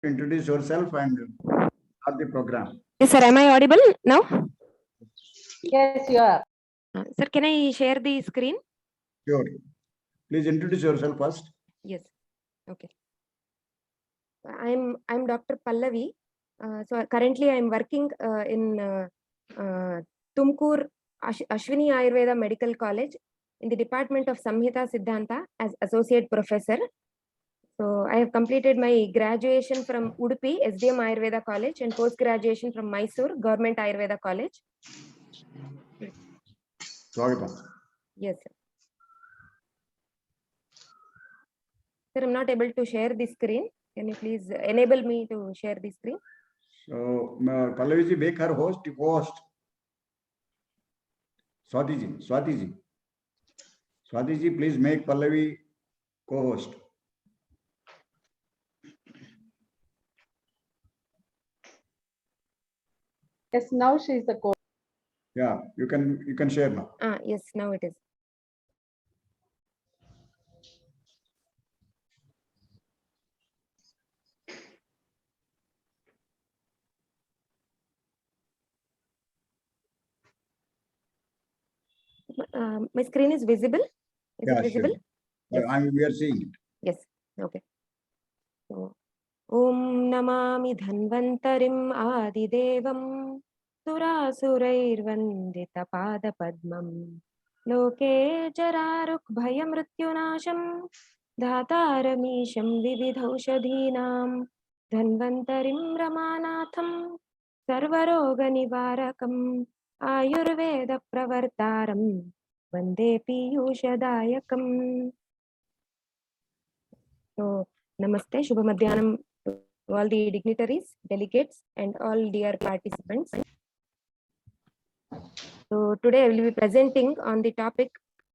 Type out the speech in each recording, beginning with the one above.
introduce yourself and start the program. Yes, sir. Am I audible now? Yes, you are. Sir, can I share the screen? Sure. Please introduce yourself first. Yes. Okay. I'm Dr. Pallavi. So currently I'm working in Tumkur Ashwini Ayurveda Medical College in the Department of Samhita Siddhanta as Associate Professor. So I have completed my graduation from Udupi SDM Ayurveda College and post-graduation from Mysore Government Ayurveda College. Yes, sir. Sir, I'm not able to share the screen. Can you please enable me to share the screen? So, Pallavi ji, make her host, co-host. Swati ji, please make Pallavi co-host. Yes, now she is the co. Yeah, you can share now. Yes, now it is. My screen is visible. Is it visible? Sure. Yes. We are seeing it. Yes. Okay. So, Om Namami Dhanvantarim Adidevam Surasurairvandita Pada Padmam Loke Jararuk Bhayam Mrityunasham Dhataramisham Vividhaushadhinam Dhanvantarim Ramanatham Sarvaroga Nivarakam Ayurveda Pravartaram Vande Piyushadayakam. So, Namaste, Shubha Madhyanam to all the dignitaries, delegates, and all dear participants. So, today I will be presenting on the topic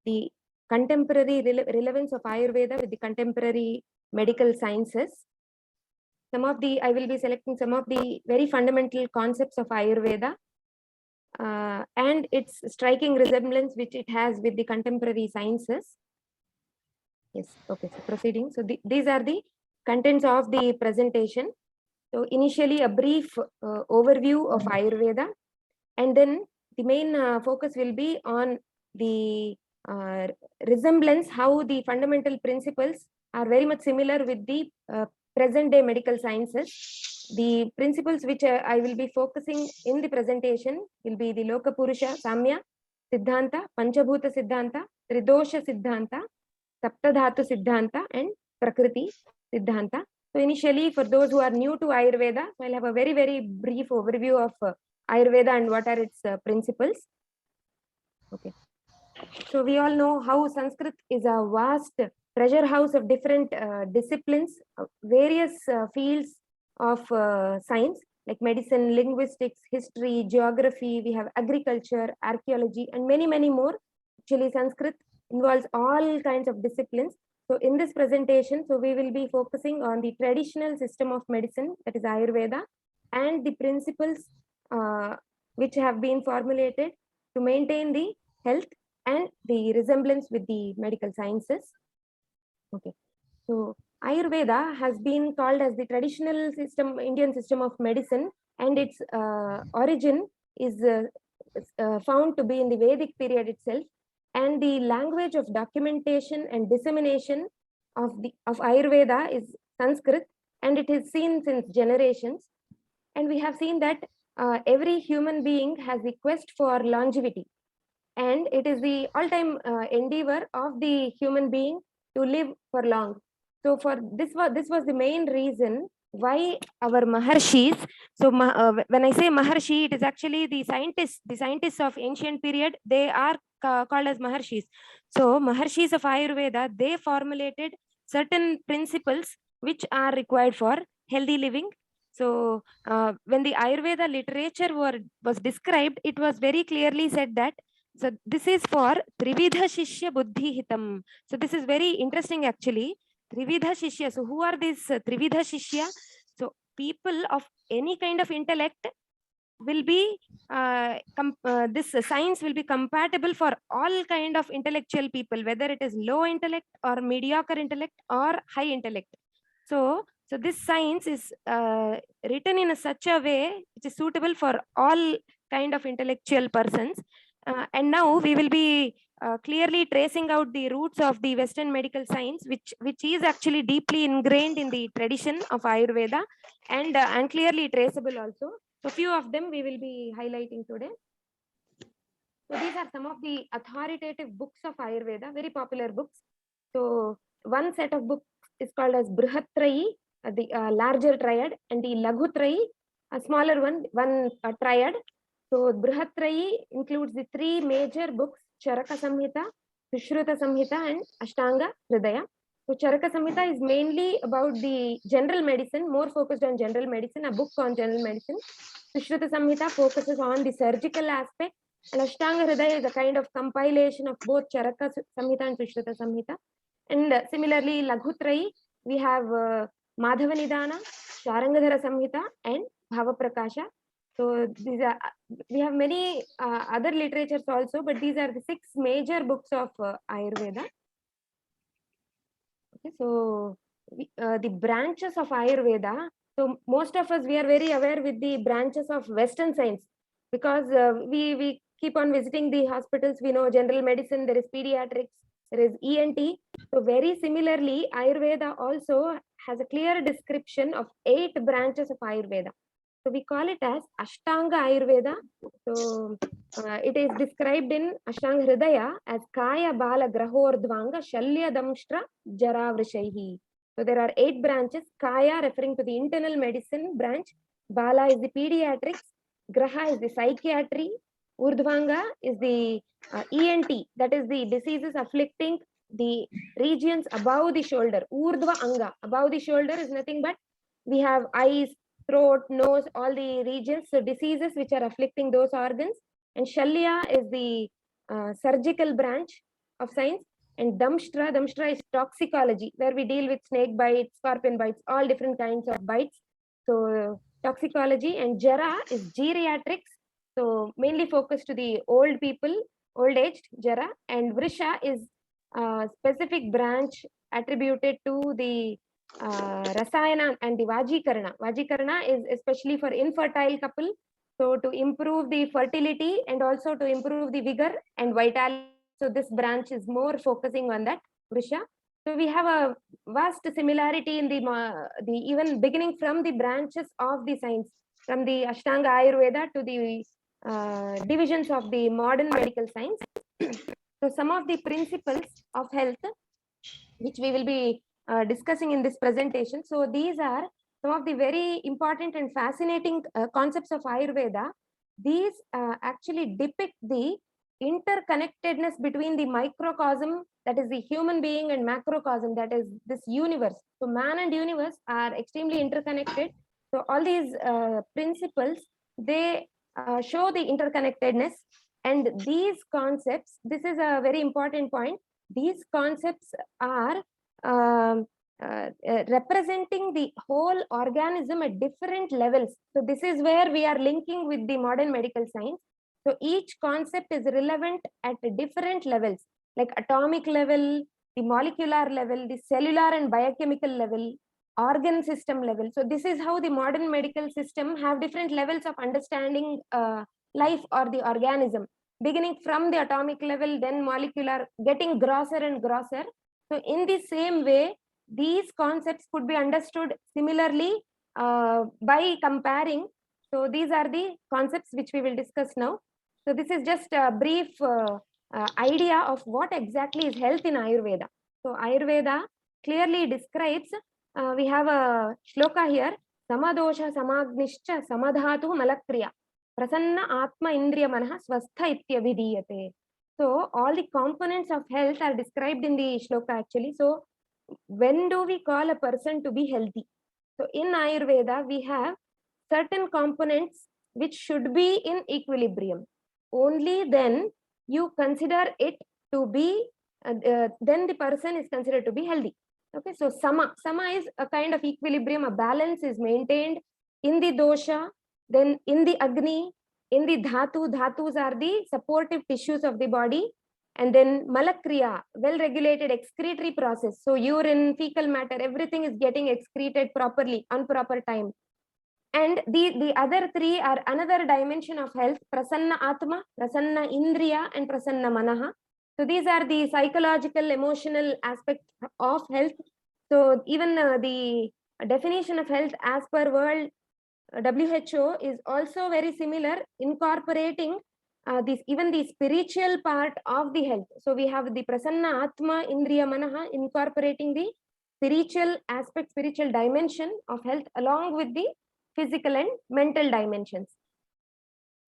the contemporary relevance of Ayurveda with the contemporary medical sciences. I will be selecting some of the very fundamental concepts of Ayurveda and its striking resemblance which it has with the contemporary sciences. Yes, okay, so proceeding. So these are the contents of the presentation. So initially a brief overview of Ayurveda, and then the main focus will be on the resemblance, how the fundamental principles are very much similar with the present day medical sciences. The principles which I will be focusing in the presentation will be the Loka Purusha Samya Siddhanta, Pancha Mahabhuta Siddhanta, Tridosha Siddhanta, Sapta Dhatu Siddhanta, and Prakriti Siddhanta. So initially, for those who are new to Ayurveda, I'll have a very, very brief overview of Ayurveda and what are its principles. Okay. So we all know how Sanskrit is a vast treasure house of different disciplines, various fields of science like medicine, linguistics, history, geography. We have agriculture, archaeology, and many, many more. Actually, Sanskrit involves all kinds of disciplines. So in this presentation, we will be focusing on the traditional system of medicine, that is Ayurveda, and the principles which have been formulated to maintain the health and the resemblance with the medical sciences. Okay, so Ayurveda has been called as the traditional system, Indian system of medicine, and its origin is found to be in the Vedic period itself. And the language of documentation and dissemination of Ayurveda is Sanskrit, and it is seen since generations. And we have seen that every human being has the quest for longevity, and it is the all-time endeavor of the human being to live for long. So for this was the main reason why our Maharishis. So when I say Maharishi, it is actually the scientists of ancient period. They are called as Maharishis. So Maharishis of Ayurveda, they formulated certain principles which are required for healthy living. So when the Ayurveda literature was described, it was very clearly said that, so this is for Trividha Shishya Buddhi Hitam. So this is very interesting actually. Trividha Shishya. So who are these Trividha Shishya? So people of any kind of intellect will be, this science will be compatible for all kind of intellectual people, whether it is low intellect or mediocre intellect or high intellect. So So this science is written in such a way which is suitable for all kind of intellectual persons. And now we will be clearly tracing out the roots of the Western medical science, which is actually deeply ingrained in the tradition of Ayurveda and clearly traceable also. So few of them we will be highlighting today. So these are some of the authoritative books of Ayurveda, very popular books. So one set of books is called as Brihatrayi, the larger triad, and the Laghutrayi, a smaller one triad. So Brihatrayi includes the three major books, Charaka Samhita, Sushruta Samhita, and Ashtanga Hridaya. So Charaka Samhita is mainly about the general medicine, more focused on general medicine, a book on general medicine. Sushruta Samhita focuses on the surgical aspect, and Ashtanga Hridaya is a kind of compilation of both Charaka Samhita and Sushruta Samhita. And similarly, Laghutrayi, we have Madhava Nidana, Sharangadhara Samhita, and Bhava Prakasha. So these are, we have many other literatures also, but these are the 6 major books of Ayurveda. Okay, so the branches of Ayurveda. So most of us, we are very aware with the branches of Western science, because we keep on visiting the hospitals. We know general medicine, there is pediatrics, there is ENT. So very similarly, Ayurveda also has a clear description of 8 branches of Ayurveda. So we call it as Ashtanga Ayurveda. So it is described in Ashtanga Hridaya as Kaya Bala Grahordvanga Shalya Damshtra Jara Vrishaihi. So there are 8 branches. Kaya referring to the internal medicine branch. Bala is the pediatrics. Graha is the psychiatry. Urdhvanga is the ENT, that is the diseases afflicting the regions above the shoulder. Urdhva Anga, above the shoulder is nothing but we have eyes, throat, nose, all the regions, so diseases which are afflicting those organs. And Shalya is the surgical branch of science. And Damshtra is toxicology, where we deal with snake bites, scorpion bites, all different kinds of bites. So toxicology. And Jara is geriatrics, so mainly focused to the old people, old aged Jara. And Vrisha is a specific branch attributed to the Rasayana and the Vajikarana. Vajikarana is especially for infertile couple, so to improve the fertility and also to improve the vigor and vitality. So this branch is more focusing on that, Vrisha. So we have a vast similarity in the even beginning from the branches of the science, from the Ashtanga Ayurveda to the divisions of the modern medical science. So some of the principles of health which we will be discussing in this presentation. So these are some of the very important and fascinating concepts of Ayurveda. These actually depict the interconnectedness between the microcosm, that is the human being, and macrocosm, that is this universe. So man and universe are extremely interconnected. So all these principles, they show the interconnectedness. And these concepts, this is a very important point, these concepts are representing the whole organism at different levels. So this is where we are linking with the modern medical science. So each concept is relevant at different levels, like atomic level, the molecular level, the cellular and biochemical level, organ system level. So this is how the modern medical system have different levels of understanding life or the organism, beginning from the atomic level, then molecular, getting grosser and grosser. So in the same way, these concepts could be understood similarly by comparing. So these are the concepts which we will discuss now. So this is just a brief idea of what exactly is health in Ayurveda. So Ayurveda clearly describes, we have a shloka here, Samadosha Samagnischa Samadhatu Malakriya Prasanna Atma Indriya Manah Swastha Ityabhidiyate. So all the components of health are described in the shloka actually. So when do we call a person to be healthy? So in Ayurveda, we have certain components which should be in equilibrium. Only then you consider it to be, then the person is considered to be healthy. Okay, so Sama is a kind of equilibrium, a balance is maintained in the dosha, then in the Agni, in the Dhatu. Dhatus are the supportive tissues of the body, And then Malakriya, well-regulated excretory process. So urine, fecal matter, everything is getting excreted properly on proper time. And the other three are another dimension of health: Prasanna Atma, Prasanna Indriya, and Prasanna Manaha. So these are the psychological, emotional aspects of health. So even the definition of health as per World WHO is also very similar, incorporating even the spiritual part of the health. So we have the Prasanna Atma Indriya Manaha, incorporating the spiritual aspect, spiritual dimension of health along with the physical and mental dimensions.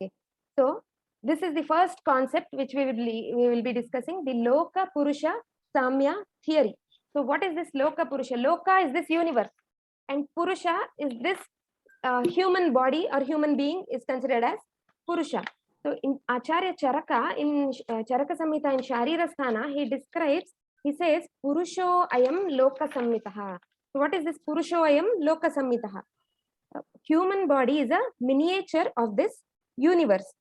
Okay. So this is the first concept which we will be discussing, the Loka, Purusha, Samya theory. So what is this Loka, Purusha? Loka is this universe, and Purusha is this human body or human being is considered as Purusha. So in Acharya Charaka, in Charaka Samhita in Sharira Sthana, he describes, he says, Purusho ayam Loka Samhitaha. So what is this Purusho ayam Loka Samhitaha? Human body is a miniature of this universe.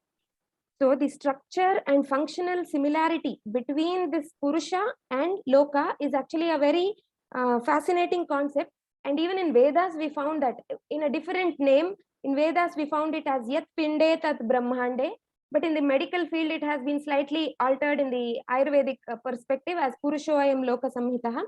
So the structure and functional similarity between this Purusha and Loka is actually a very fascinating concept. And even in Vedas, we found that in a different name. In Vedas, we found it as Yat Pinde Tat Brahmande. But in the medical field, it has been slightly altered in the Ayurvedic perspective as Purushoayam Loka Samhitaha.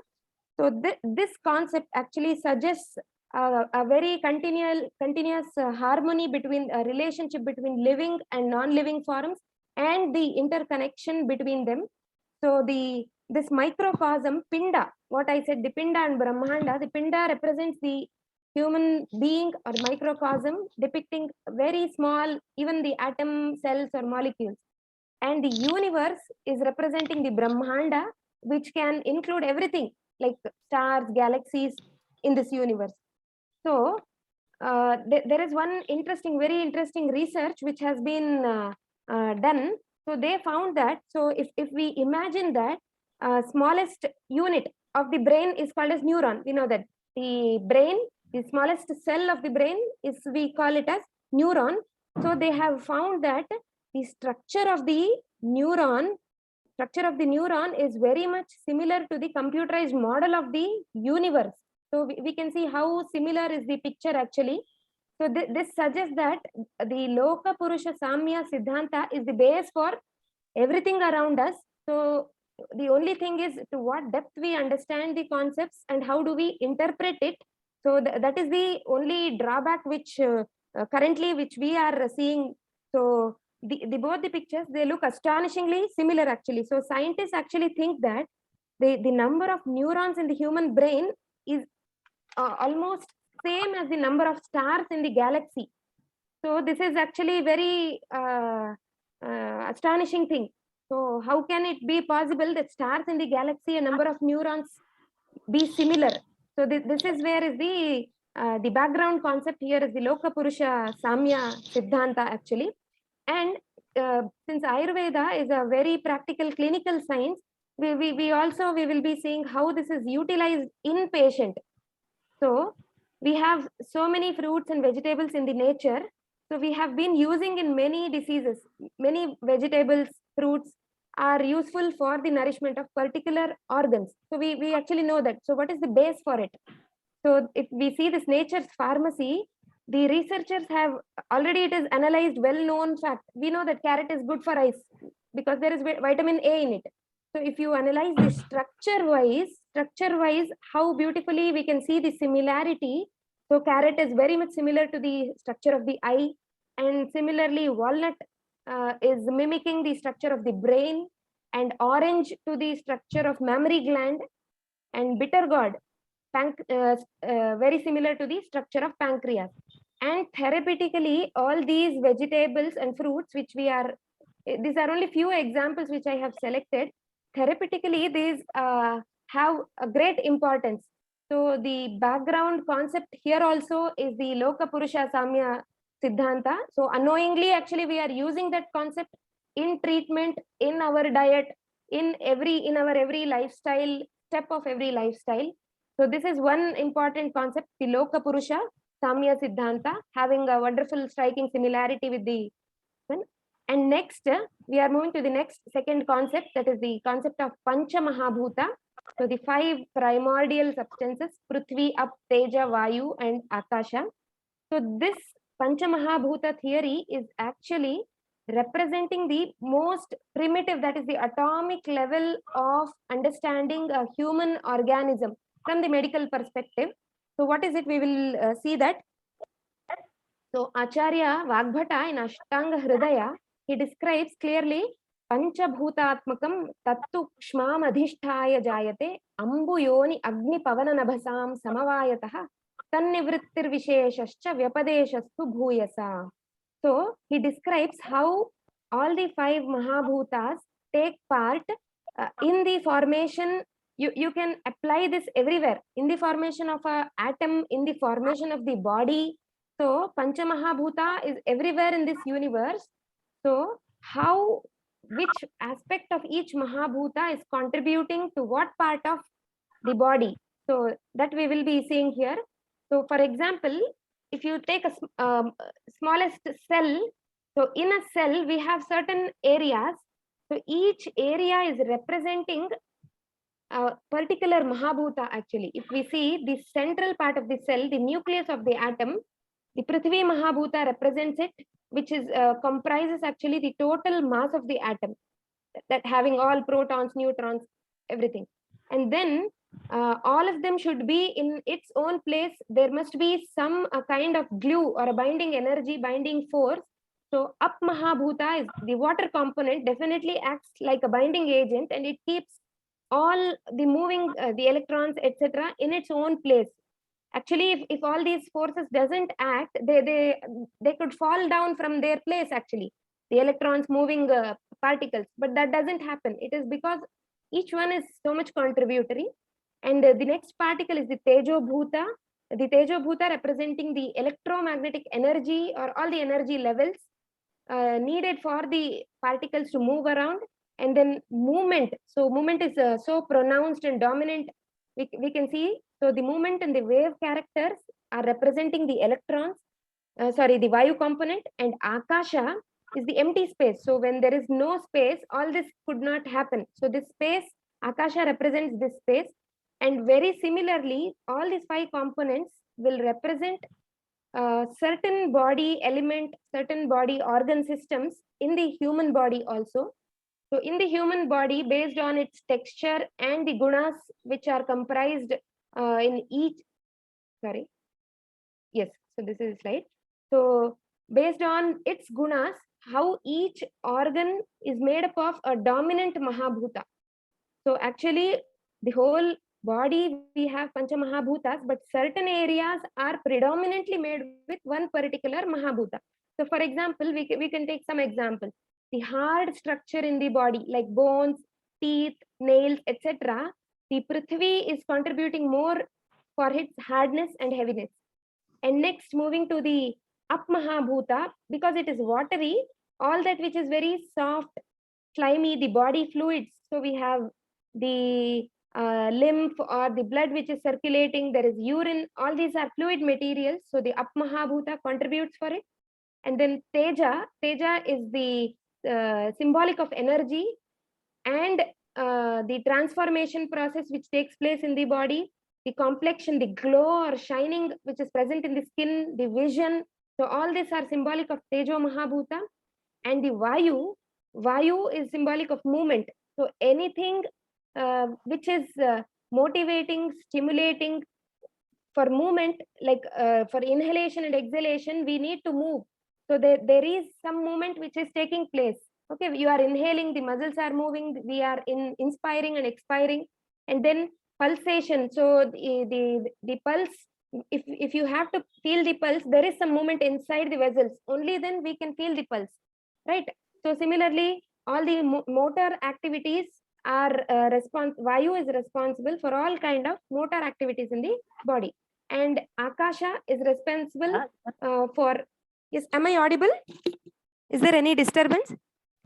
So this concept actually suggests a very continuous harmony between a relationship between living and non-living forms and the interconnection between them. So this microcosm, Pinda, what I said, the Pinda and Brahmanda, the Pinda represents the human being or microcosm, depicting very small, even the atom, cells or molecules. And the universe is representing the Brahmanda, which can include everything like stars, galaxies in this universe. So there is one very interesting research which has been done. So they found that, so if we imagine that smallest unit of the brain is called as neuron, we know that the brain, the smallest cell of the brain is, we call it as neuron. So they have found that the structure of the neuron is very much similar to the computerized model of the universe. So we can see how similar is the picture actually. So this suggests that the Loka, Purusha, Samya Siddhanta is the base for everything around us. So the only thing is to what depth we understand the concepts and how do we interpret it. So that is the only drawback which currently which we are seeing. So both the pictures, they look astonishingly similar actually. So scientists actually think that the number of neurons in the human brain is almost same as the number of stars in the galaxy. So this is actually very astonishing thing. So how can it be possible that stars in the galaxy, a number of neurons be similar? So this is where is the background concept here is the Loka, Purusha, Samya Siddhanta actually. And since Ayurveda is a very practical clinical science, we will be seeing how this is utilized in patient. So we have so many fruits and vegetables in the nature. So we have been using in many diseases, many vegetables, fruits are useful for the nourishment of particular organs. So we actually know that. So what is the base for it? So if we see this nature's pharmacy, the researchers have already, it is analyzed, well-known fact. We know that carrot is good for eyes because there is vitamin A in it. So if you analyze the structure-wise, how beautifully we can see the similarity. So carrot is very much similar to the structure of the eye, and similarly walnut is mimicking the structure of the brain, and orange to the structure of mammary gland, and bitter gourd very similar to the structure of pancreas. And therapeutically, all these vegetables and fruits which we are, these are only few examples which I have selected. Therapeutically, these have a great importance. So the background concept here also is the Loka, Purusha, Samya Siddhanta. So unknowingly, actually, we are using that concept in treatment, in our diet, in our every lifestyle, step of every lifestyle. So this is one important concept, the Loka, Purusha, Samya Siddhanta, having a wonderful striking similarity with the one. And next, we are moving to the next second concept, that is the concept of Pancha Mahabhuta. So the 5 primordial substances, Prithvi, Up, Teja, Vayu, and Akasha. So this Pancha Mahabhuta theory is actually representing the most primitive, that is the atomic level of understanding a human organism from the medical perspective. So what is it? We will see that. So Acharya Vagbhata in Ashtanga Hridaya, he describes clearly Panchabhutatmakam Tattu Kshmam Adhisthaya Jayate Ambu Yoni Agni Pavana Nabhasam Samavayataha Tannivrittir Visheshascha Vyapadeshastu Bhuyasa. So he describes how all the 5 Mahabhutas take part in the formation. You can apply this everywhere, in the formation of an atom, in the formation of the body. So Pancha Mahabhuta is everywhere in this universe. So how, which aspect of each Mahabhuta is contributing to what part of the body? So that we will be seeing here. So for example, if you take a smallest cell, so in a cell we have certain areas. So each area is representing a particular Mahabhuta actually. If we see the central part of the cell, the nucleus of the atom, the Prithvi Mahabhuta represents it, which is comprises actually the total mass of the atom, that having all protons, neutrons, everything. And then all of them should be in its own place. There must be some kind of glue or a binding energy, binding force. So Up Mahabhuta is the water component, definitely acts like a binding agent, and it keeps all the moving the electrons, etc., in its own place. Actually, if all these forces doesn't act, they could fall down from their place actually, the electrons moving particles, but that doesn't happen. It is because each one is so much contributory. And the next particle is the Tejo Bhuta. The Tejo Bhuta representing the electromagnetic energy or all the energy levels needed for the particles to move around. And then movement. So movement is so pronounced and dominant. We can see, so the movement and the wave characters are representing the electrons, the Vayu component, and Akasha is the empty space. So when there is no space, all this could not happen. So this space, Akasha represents this space. And very similarly, all these 5 components will represent certain body element, certain body organ systems in the human body also. So in the human body, based on its texture and the gunas which are comprised in each, yes, so this is slide. So based on its gunas, how each organ is made up of a dominant Mahabhuta. So actually the whole body we have Pancha Mahabhutas, but certain areas are predominantly made with one particular Mahabhuta. So for example, we can take some examples. The hard structure in the body like bones, teeth, nails, etc. The Prithvi is contributing more for its hardness and heaviness. And next, moving to the Up Mahabhuta, because it is watery, all that which is very soft, slimy, the body fluids. So we have the lymph or the blood which is circulating, there is urine, all these are fluid materials. So the Up Mahabhuta contributes for it. And then Teja is the symbolic of energy and the transformation process which takes place in the body, the complexion, the glow or shining which is present in the skin, the vision. So all these are symbolic of Tejo Mahabhuta. And the Vayu is symbolic of movement. So anything which is motivating, stimulating for movement, like for inhalation and exhalation, we need to move. So there is some movement which is taking place. Okay, you are inhaling, the muscles are moving, we are inspiring and expiring, and then pulsation. So the pulse, if you have to feel the pulse, there is some movement inside the vessels. Only then we can feel the pulse, right? So similarly, all the motor activities are Vayu is responsible for all kind of motor activities in the body, and Akasha is responsible for. Yes, am I audible? Is there any disturbance?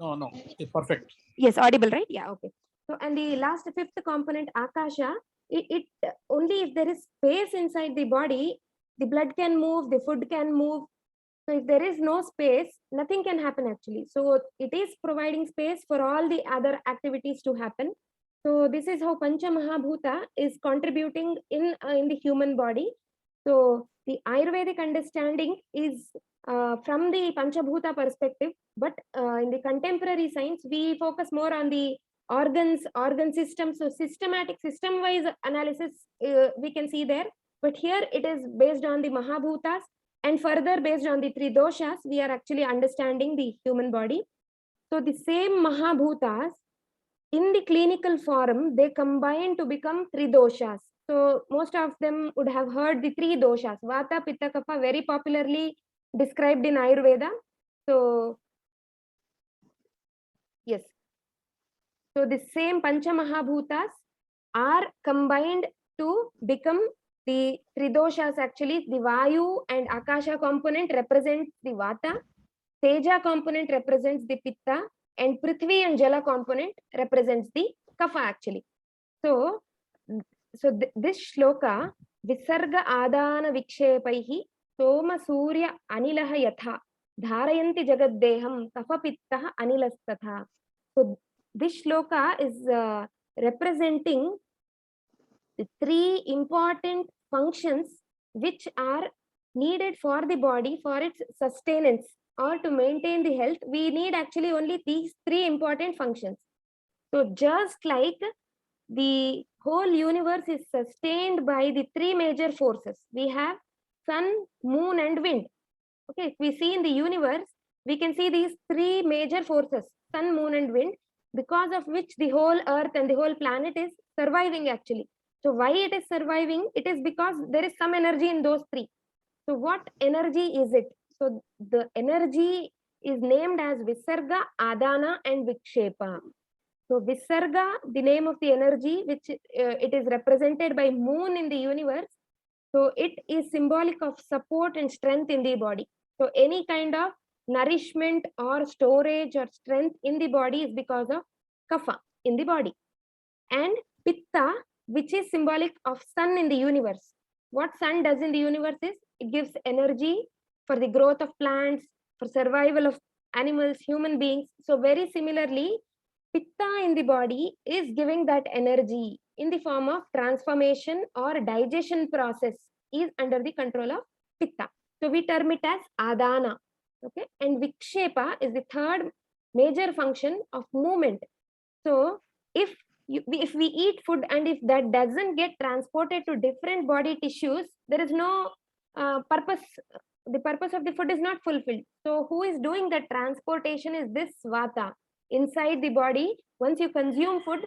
No, perfect. Yes, audible, right? Yeah, okay. So, and the last 5th component, Akasha, it only if there is space inside the body, the blood can move, the food can move, So if there is no space, nothing can happen actually. So it is providing space for all the other activities to happen. So this is how Pancha Mahabhuta is contributing in the human body. So the Ayurvedic understanding is from the Panchabhuta perspective, but in the contemporary science, we focus more on the organ systems. So systematic, system-wise analysis we can see there. But here it is based on the Mahabhutas, and further based on the three doshas, we are actually understanding the human body. So the same Mahabhutas, in the clinical form, they combine to become three doshas. So most of them would have heard the three doshas. Vata, Pitta, Kapha, very popularly described in Ayurveda. So yes. So the same Pancha Mahabhutas are combined to become the three doshas. Actually, the Vayu and Akasha component represents the Vata, Teja component represents the Pitta, and Prithvi and Jala component represents the Kapha actually. So this shloka, Visarga Adana Vikshepaihi Soma Surya Anilaha Yatha Dharayanti Jagaddeham Kapha Pitta Anilastatha. So this shloka is representing the three important functions which are needed for the body for its sustenance or to maintain the health. We need actually only these three important functions. So just like the whole universe is sustained by the three major forces, we have sun, moon, and wind. Okay, if we see in the universe, we can see these three major forces, sun, moon, and wind, because of which the whole earth and the whole planet is surviving actually. So why it is surviving? It is because there is some energy in those three. So what energy is it? So the energy is named as Visarga, Adana, and Vikshepa. So Visarga, the name of the energy, which it is represented by moon in the universe. So it is symbolic of support and strength in the body. So any kind of nourishment or storage or strength in the body is because of Kapha in the body. And Pitta, which is symbolic of sun in the universe. What sun does in the universe is it gives energy for the growth of plants, for survival of animals, human beings. So very similarly, Pitta in the body is giving that energy in the form of transformation or digestion process is under the control of Pitta. So we term it as Adana. Okay, and Vikshepa is the third major function of movement. So if we eat food and if that doesn't get transported to different body tissues, there is no purpose. The purpose of the food is not fulfilled. So who is doing the transportation is this Vata inside the body. Once you consume food,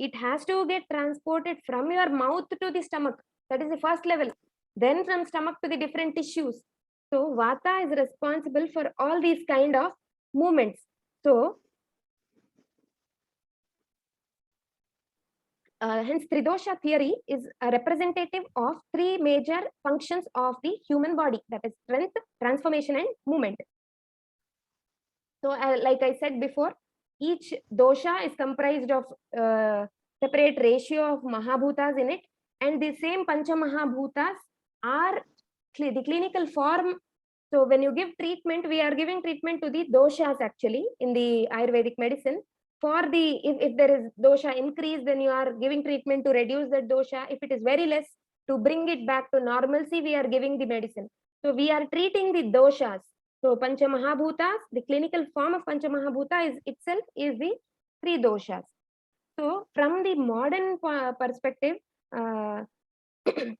it has to get transported from your mouth to the stomach. That is the first level. Then from stomach to the different tissues. So Vata is responsible for all these kind of movements. So hence Tridosha theory is a representative of three major functions of the human body, that is strength, transformation, and movement. So like I said before, each dosha is comprised of separate ratio of Mahabhutas in it, and the same Pancha Mahabhutas are the clinical form. So when you give treatment, we are giving treatment to the doshas actually in the Ayurvedic medicine. For the if there is dosha increase, then you are giving treatment to reduce that dosha. If it is very less, to bring it back to normalcy, we are giving the medicine. So we are treating the doshas. So Pancha Mahabhutas, the clinical form of Pancha Mahabhuta is itself is the three doshas. So from the modern perspective,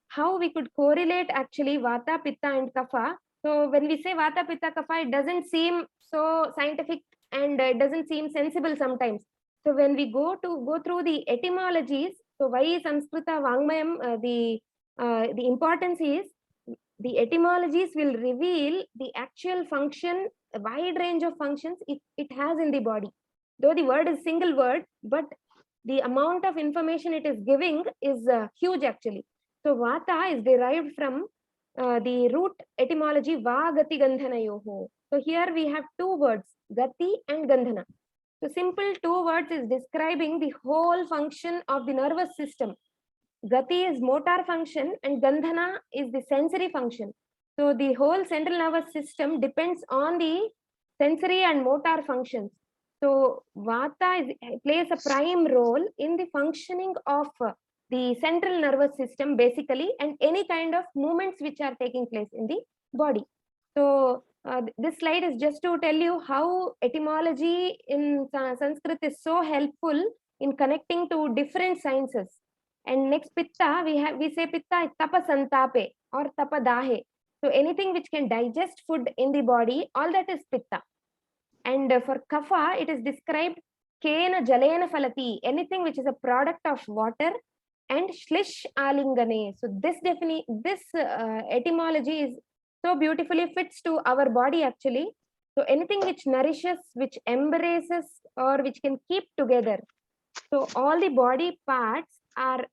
how we could correlate actually Vata, Pitta, and Kapha. So when we say Vata, Pitta, Kapha, it doesn't seem so scientific and it doesn't seem sensible sometimes. So when we go through the etymologies, so why Sanskrita Vangmayam, the importance is the etymologies will reveal the actual function, a wide range of functions it has in the body. Though the word is single word, but the amount of information it is giving is huge actually. So Vata is derived from the root etymology Va Gati Gandhanayoho. So here we have two words, Gati and Gandhana. So simple two words is describing the whole function of the nervous system. Gati is motor function and Gandhana is the sensory function. So the whole central nervous system depends on the sensory and motor functions. So Vata plays a prime role in the functioning of the central nervous system basically, and any kind of movements which are taking place in the body. So this slide is just to tell you how etymology in Sanskrit is so helpful in connecting to different sciences. And next Pitta, we say Pitta is Tapa Santape or Tapa Dahe. So anything which can digest food in the body, all that is Pitta. And for Kapha, it is described Kena Jalena Falati, anything which is a product of water, and Shlish Alingane. So this etymology is so beautifully fits to our body actually. So anything which nourishes, which embraces, or which can keep together. So all the body parts are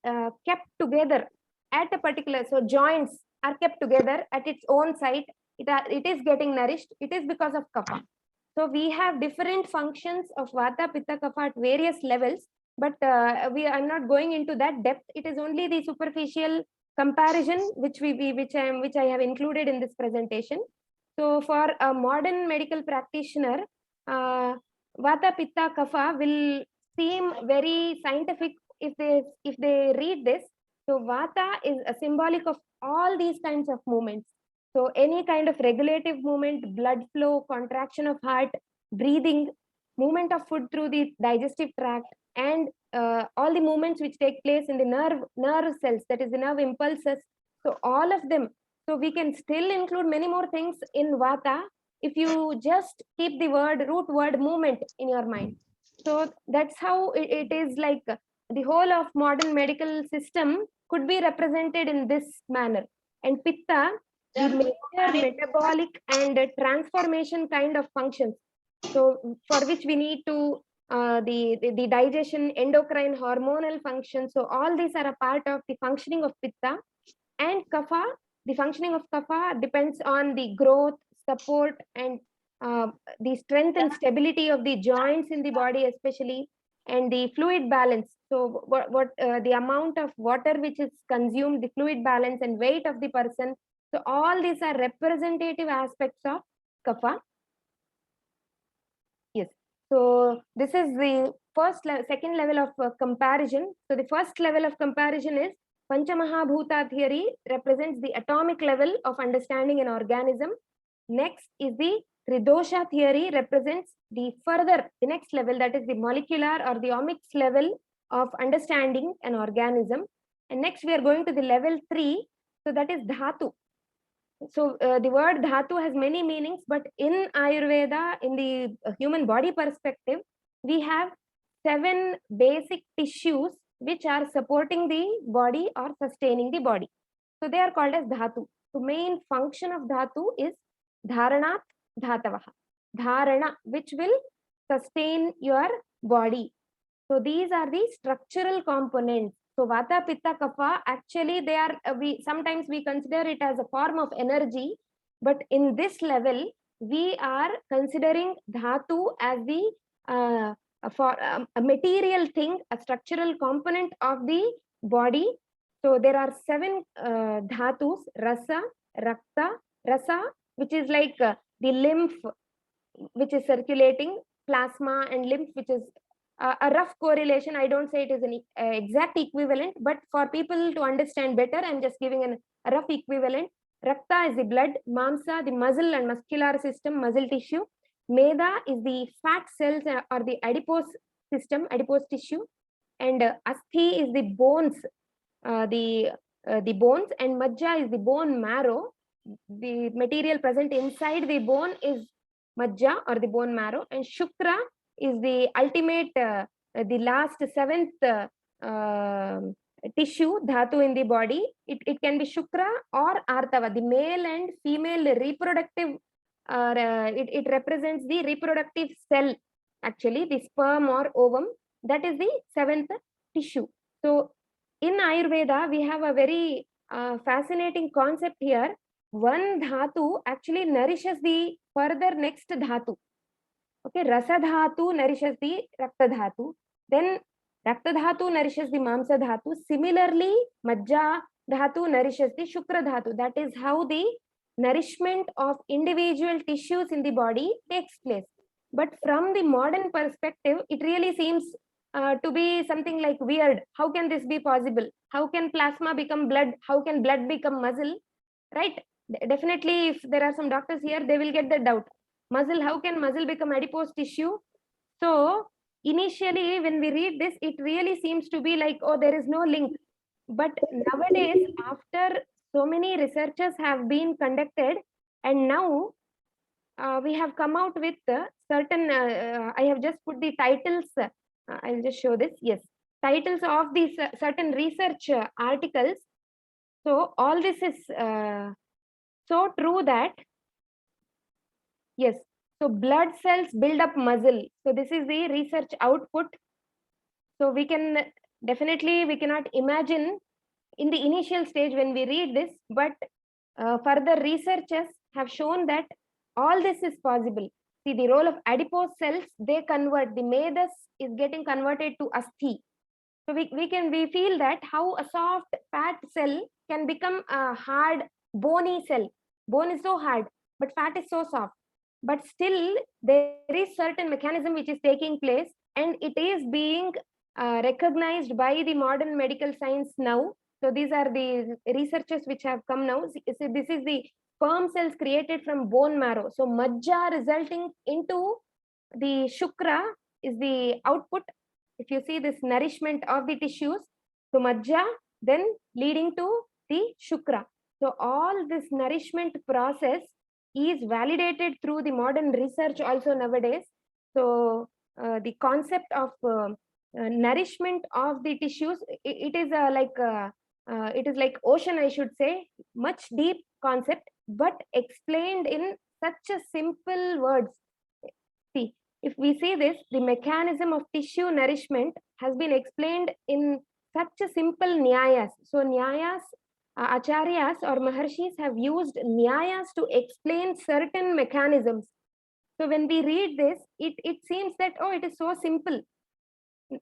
kept together at a particular, so joints are kept together at its own site. It is getting nourished. It is because of Kapha. So we have different functions of Vata, Pitta, Kapha at various levels, but I'm not going into that depth. It is only the superficial comparison which I have included in this presentation. So for a modern medical practitioner, Vata, Pitta, Kapha will seem very scientific if they read this. So Vata is a symbolic of all these kinds of movements. So any kind of regulative movement, blood flow, contraction of heart, breathing, movement of food through the digestive tract, and all the movements which take place in the nerve cells, that is the nerve impulses. So all of them. So we can still include many more things in Vata if you just keep the root word movement in your mind. So that's how it is like the whole of modern medical system could be represented in this manner. And Pitta, the major metabolic and transformation kind of functions. So for which we need to the digestion, endocrine, hormonal function. So all these are a part of the functioning of Pitta. And Kapha, the functioning of Kapha depends on the growth, support, and the strength and stability of the joints in the body, especially, and the fluid balance. So what the amount of water which is consumed, the fluid balance and weight of the person. So all these are representative aspects of Kapha. Yes. So this is the second level of comparison. So the first level of comparison is Pancha Mahabhuta theory represents the atomic level of understanding an organism. Next is the Tridosha theory represents the next level, that is the molecular or the omics level of understanding an organism. And next we are going to the level 3. So that is Dhatu. So the word Dhatu has many meanings, but in Ayurveda, in the human body perspective, we have 7 basic tissues which are supporting the body or sustaining the body. So they are called as Dhatu. The main function of Dhatu is Dharanat Dhatavaha. Dharana, which will sustain your body. So these are the structural components. So Vata, Pitta, Kapha, actually they are, sometimes we consider it as a form of energy, but in this level, we are considering Dhatu as the a material thing, a structural component of the body. So there are 7 Dhatus: Rasa, Rakta, Rasa, which is like the lymph, which is circulating, plasma, and lymph, which is a rough correlation. I don't say it is an exact equivalent, but for people to understand better, I'm just giving a rough equivalent. Rakta is the blood, Mamsa, the muscle and muscular system, muscle tissue. Meda is the fat cells or the adipose system, adipose tissue. And Asthi is the bones, the bones, and Majja is the bone marrow. The material present inside the bone is Majja or the bone marrow, and Shukra is the ultimate, the last 7th tissue, Dhatu in the body. It can be Shukra or Artava, the male and female reproductive, it represents the reproductive cell, actually, the sperm or ovum. That is the 7th tissue. So in Ayurveda, we have a very fascinating concept here. One Dhatu actually nourishes the further next Dhatu. Okay, Rasa Dhatu nourishes the Rakta Dhatu. Then Rakta Dhatu nourishes the Mamsa Dhatu. Similarly, Majja Dhatu nourishes the Shukra Dhatu. That is how the nourishment of individual tissues in the body takes place. But from the modern perspective, it really seems to be something like weird. How can this be possible? How can plasma become blood? How can blood become muscle? Right? Definitely, if there are some doctors here, they will get the doubt. Muscle, how can muscle become adipose tissue? So initially, when we read this, it really seems to be like, oh, there is no link. But nowadays, after so many researches have been conducted, and now we have come out with certain, I have just put the titles, I'll just show this, yes, titles of these certain research articles. So all this is so true that, yes, so blood cells build up muscle. So this is the research output. So we can definitely, we cannot imagine in the initial stage when we read this, but further researchers have shown that all this is possible. See, the role of adipose cells, they convert, the medas is getting converted to asthi. So we feel that how a soft fat cell can become a hard bony cell. Bone is so hard, but fat is so soft. But still there is certain mechanism which is taking place, and it is being recognized by the modern medical science now. So these are the researchers which have come now. So this is the sperm cells created from bone marrow. So majja resulting into the shukra is the output. If you see this nourishment of the tissues, so majja then leading to the shukra. So all this nourishment process is validated through the modern research also nowadays. So the concept of nourishment of the tissues, it is like ocean, I should say, much deep concept, but explained in such a simple words. See, if we see this, the mechanism of tissue nourishment has been explained in such a simple nyayas. So nyayas, acharyas or maharshis have used nyayas to explain certain mechanisms. So when we read this, it seems that, oh, it is so simple.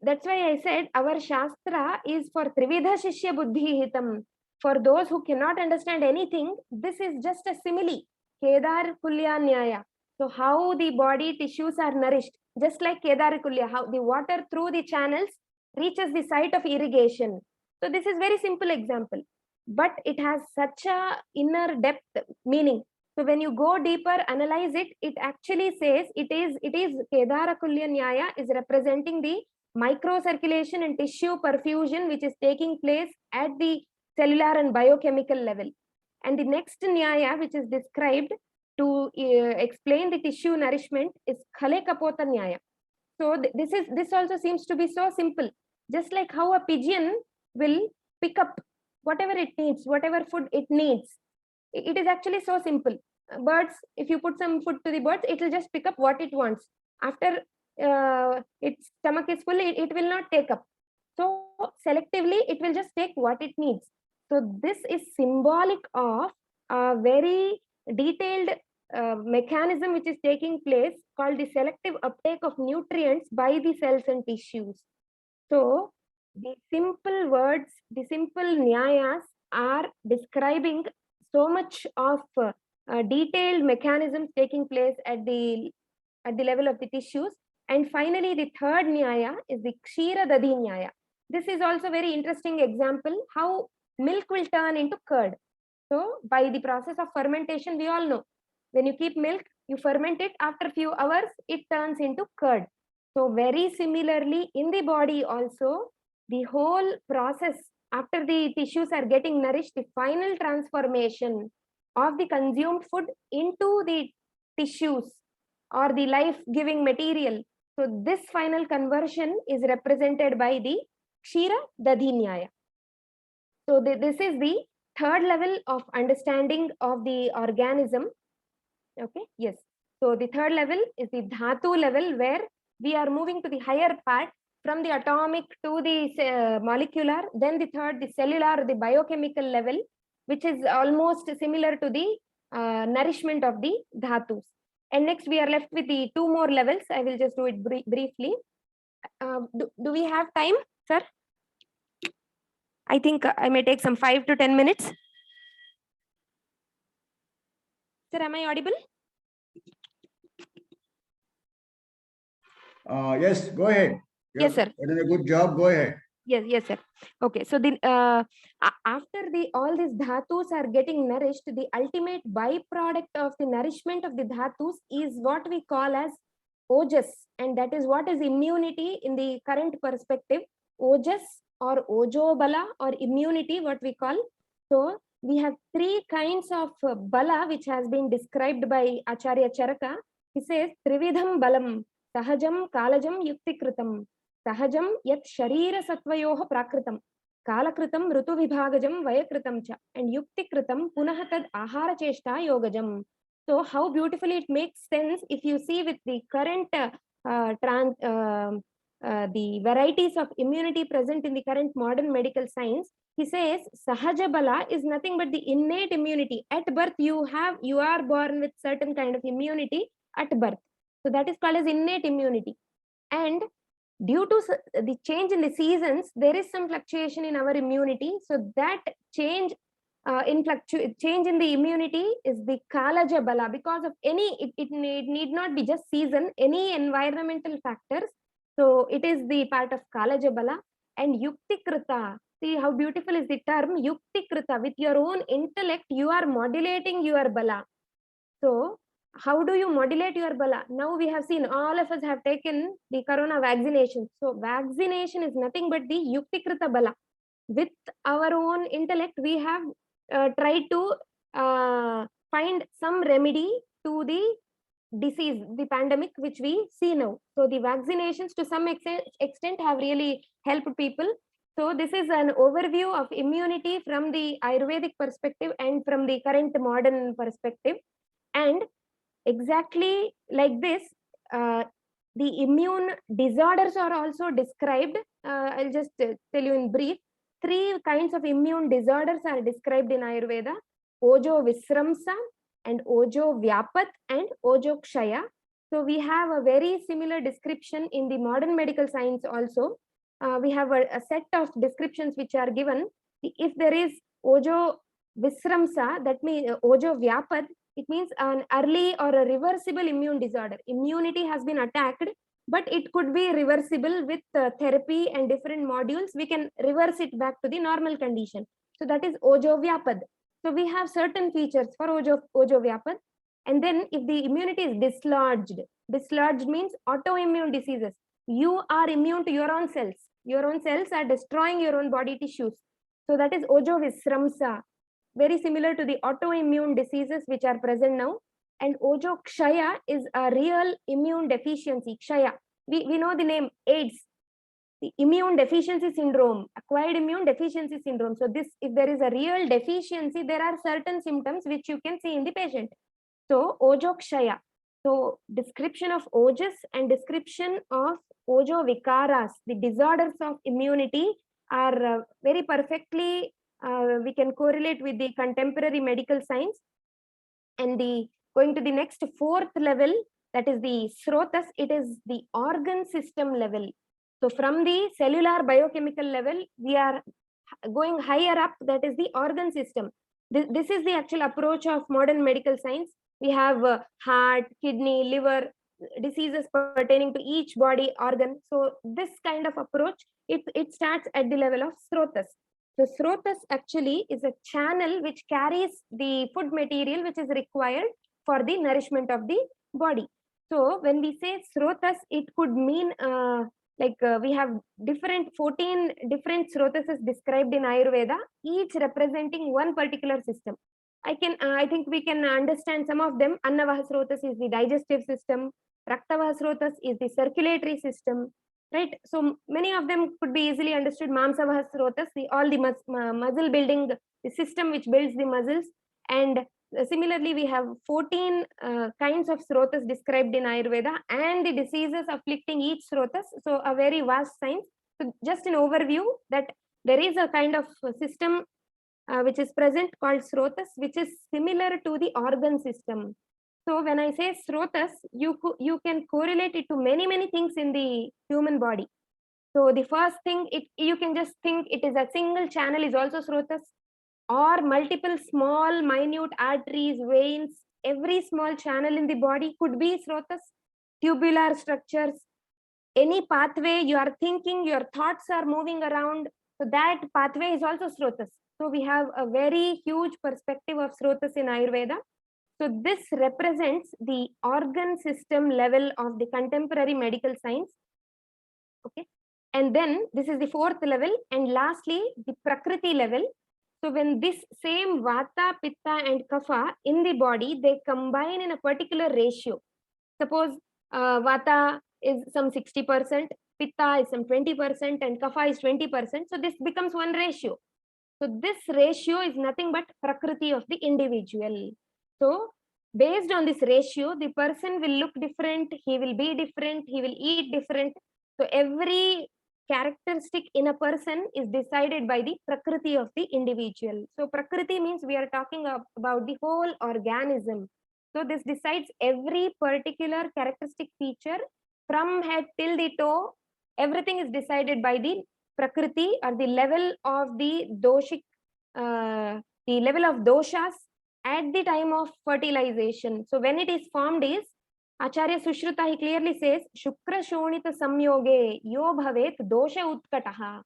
That's why I said our Shastra is for Trividha Shishya Buddhi Hitam. For those who cannot understand anything, this is just a simile. Kedar Kulya Nyaya. So how the body tissues are nourished, just like Kedar Kulya, how the water through the channels reaches the site of irrigation. So this is very simple example, but it has such a inner depth meaning. So when you go deeper, analyze it, it actually says it is Kedara Kulya Nyaya is representing the microcirculation and tissue perfusion which is taking place at the cellular and biochemical level. And the next Nyaya which is described to explain the tissue nourishment is Khale Kapota Nyaya. So this also seems to be so simple. Just like how a pigeon will pick up whatever it needs, whatever food it needs. It is actually so simple. Birds, if you put some food to the birds, it will just pick up what it wants. After its stomach is full, it will not take up. So selectively, it will just take what it needs. So this is symbolic of a very detailed mechanism which is taking place called the selective uptake of nutrients by the cells and tissues. So the simple words, the simple nyayas are describing so much of detailed mechanisms taking place at the level of the tissues. And finally, the third nyaya is the Kshira Dadi Nyaya. This is also very interesting example how milk will turn into curd. So by the process of fermentation, we all know when you keep milk, you ferment it, after a few hours, it turns into curd. So very similarly in the body also, the whole process after the tissues are getting nourished, the final transformation of the consumed food into the tissues or the life-giving material. So this final conversion is represented by the Kshira Dadi Nyaya. So this is the third level of understanding of the organism. Okay, yes. So the third level is the Dhatu level, where we are moving to the higher part from the atomic to the molecular, then the third, the cellular, the biochemical level, which is almost similar to the nourishment of the Dhatus. And next we are left with the two more levels. I will just do it briefly. Do we have time, sir? I think I may take some 5 to 10 minutes. Sir, am I audible? Yes, go ahead. Yes, sir. That is a good job. Go ahead. Yes, sir. Okay, so the after all these dhatus are getting nourished, the ultimate byproduct of the nourishment of the dhatus is what we call as ojas, and that is what is immunity in the current perspective. Ojas or ojo bala or immunity, what we call. So we have three kinds of bala which has been described by Acharya Charaka. He says trividham balam, sahajam, kalajam, yuktikritam. सहजं यत् शरीर सत्वयोः प्राकृतं कालकृतं ऋतुविभागजं वयकृतं च and युक्तिकृतं पुनः तद् आहारचेष्टा योगजं. So how beautifully it makes sense if you see with the current the varieties of immunity present in the current modern medical science. He says sahaja bala is nothing but the innate immunity. At birth you are born with certain kind of immunity at birth, so that is called as innate immunity. And due to the change in the seasons, there is some fluctuation in our immunity. So that change change in the immunity is the kalaja bala. Because of any, it need not be just season, any environmental factors. So it is the part of kalaja bala. And yuktikrita, see how beautiful is the term yuktikrita. With your own intellect, you are modulating your bala. So how do you modulate your bala? Now we have seen, all of us have taken the corona vaccination. So vaccination is nothing but the yuktikrita bala. With our own intellect, we have tried to find some remedy to the disease, the pandemic which we see now. So the vaccinations to some extent have really helped people. So this is an overview of immunity from the Ayurvedic perspective and from the current modern perspective. And exactly like this, the immune disorders are also described. I'll just tell you in brief. Three kinds of immune disorders are described in Ayurveda: Ojo Visramsa, and Ojo Vyapat, and Ojo Kshaya. So we have a very similar description in the modern medical science also. We have a set of descriptions which are given. If there is Ojo Visramsa, that means Ojo Vyapat, it means an early or a reversible immune disorder. Immunity has been attacked, but it could be reversible with therapy and different modules. We can reverse it back to the normal condition. So that is Ojo Vyapad. So we have certain features for Ojo Vyapad. And then if the immunity is dislodged means autoimmune diseases. You are immune to your own cells. Your own cells are destroying your own body tissues. So that is Ojo Visramsa. Very similar to the autoimmune diseases which are present now. And Ojo Kshaya is a real immune deficiency. Kshaya, we know the name AIDS, the immune deficiency syndrome, acquired immune deficiency syndrome. So this, if there is a real deficiency, there are certain symptoms which you can see in the patient. So Ojo Kshaya. So description of ojas and description of Ojo Vikaras, the disorders of immunity, are very perfectly we can correlate with the contemporary medical science. And going to the next fourth level, that is the srotas, it is the organ system level. So from the cellular biochemical level, we are going higher up, that is the organ system. This is the actual approach of modern medical science. We have heart, kidney, liver, diseases pertaining to each body organ. So this kind of approach, it starts at the level of srotas. So srotas actually is a channel which carries the food material which is required for the nourishment of the body. So when we say srotas, it could mean we have 14 different srotas described in Ayurveda, each representing one particular system. I think we can understand some of them. Annavaha srotas is the digestive system. Raktavaha srotas is the circulatory system. Right, so many of them could be easily understood. Mamsavaha srotas, all the muscle building, the system which builds the muscles. And similarly, we have 14 kinds of srotas described in Ayurveda and the diseases afflicting each srotas. So a very vast science. So just an overview that there is a kind of system which is present called srotas, which is similar to the organ system. So when I say srotas, you can correlate it to many things in the human body. So the first thing, you can just think it is a single channel is also srotas, or multiple small minute arteries, veins, every small channel in the body could be Srotas, tubular structures, any pathway you are thinking, your thoughts are moving around, so that pathway is also Srotas. So we have a very huge perspective of Srotas in Ayurveda. So this represents the organ system level of the contemporary medical science. Okay. And then this is the fourth level. And lastly, the Prakriti level. So when this same Vata, Pitta and Kapha in the body, they combine in a particular ratio. Suppose Vata is some 60%, Pitta is some 20%, and Kapha is 20%. So this becomes one ratio. So this ratio is nothing but Prakriti of the individual. So based on this ratio, the person will look different, he will be different, he will eat different. So every characteristic in a person is decided by the Prakriti of the individual. So Prakriti means we are talking about the whole organism. So this decides every particular characteristic feature from head till the toe. Everything is decided by the Prakriti or the level of the doshic, the level of doshas at the time of fertilization. So when it is formed is, Acharya Sushruta, he clearly says, Shukra Shonita Samyoge Yo Bhavet Dosha Utkataha.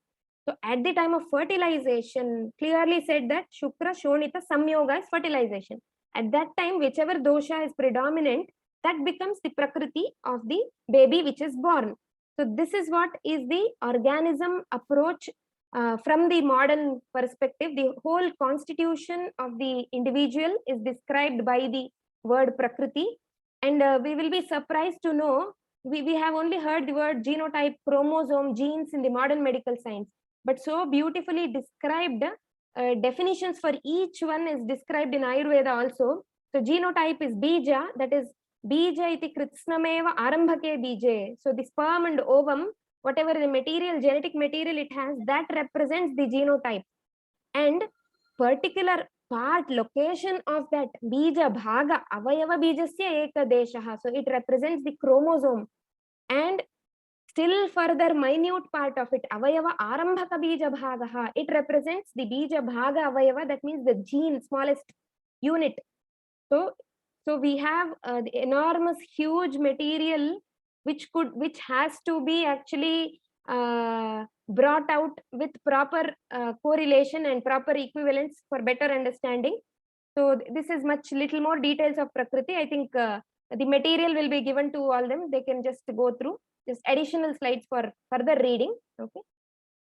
So at the time of fertilization, clearly said that Shukra Shonita Samyoga is fertilization. At that time, whichever dosha is predominant, that becomes the Prakriti of the baby which is born. So this is what is the organism approach from the modern perspective. The whole constitution of the individual is described by the word Prakriti. And we will be surprised to know, we have only heard the word genotype, chromosome, genes in the modern medical science, but so beautifully described, definitions for each one is described in Ayurveda also. So genotype is bija, that is bija iti kritsnameva arambhake bije. So the sperm and ovum, whatever the material, genetic material it has, that represents the genotype. And particular part, location of that bija bhaga, avayava bijasya ekadeshaha. So it represents the chromosome. And still further minute part of it, avayava arambhaka bija bhagaha, it represents the bija bhaga avayava, that means the gene, smallest unit. So we have the enormous huge material which has to be actually brought out with proper correlation and proper equivalence for better understanding. So this is much little more details of Prakriti. I think the material will be given to all them. They can just go through just additional slides for further reading. Okay.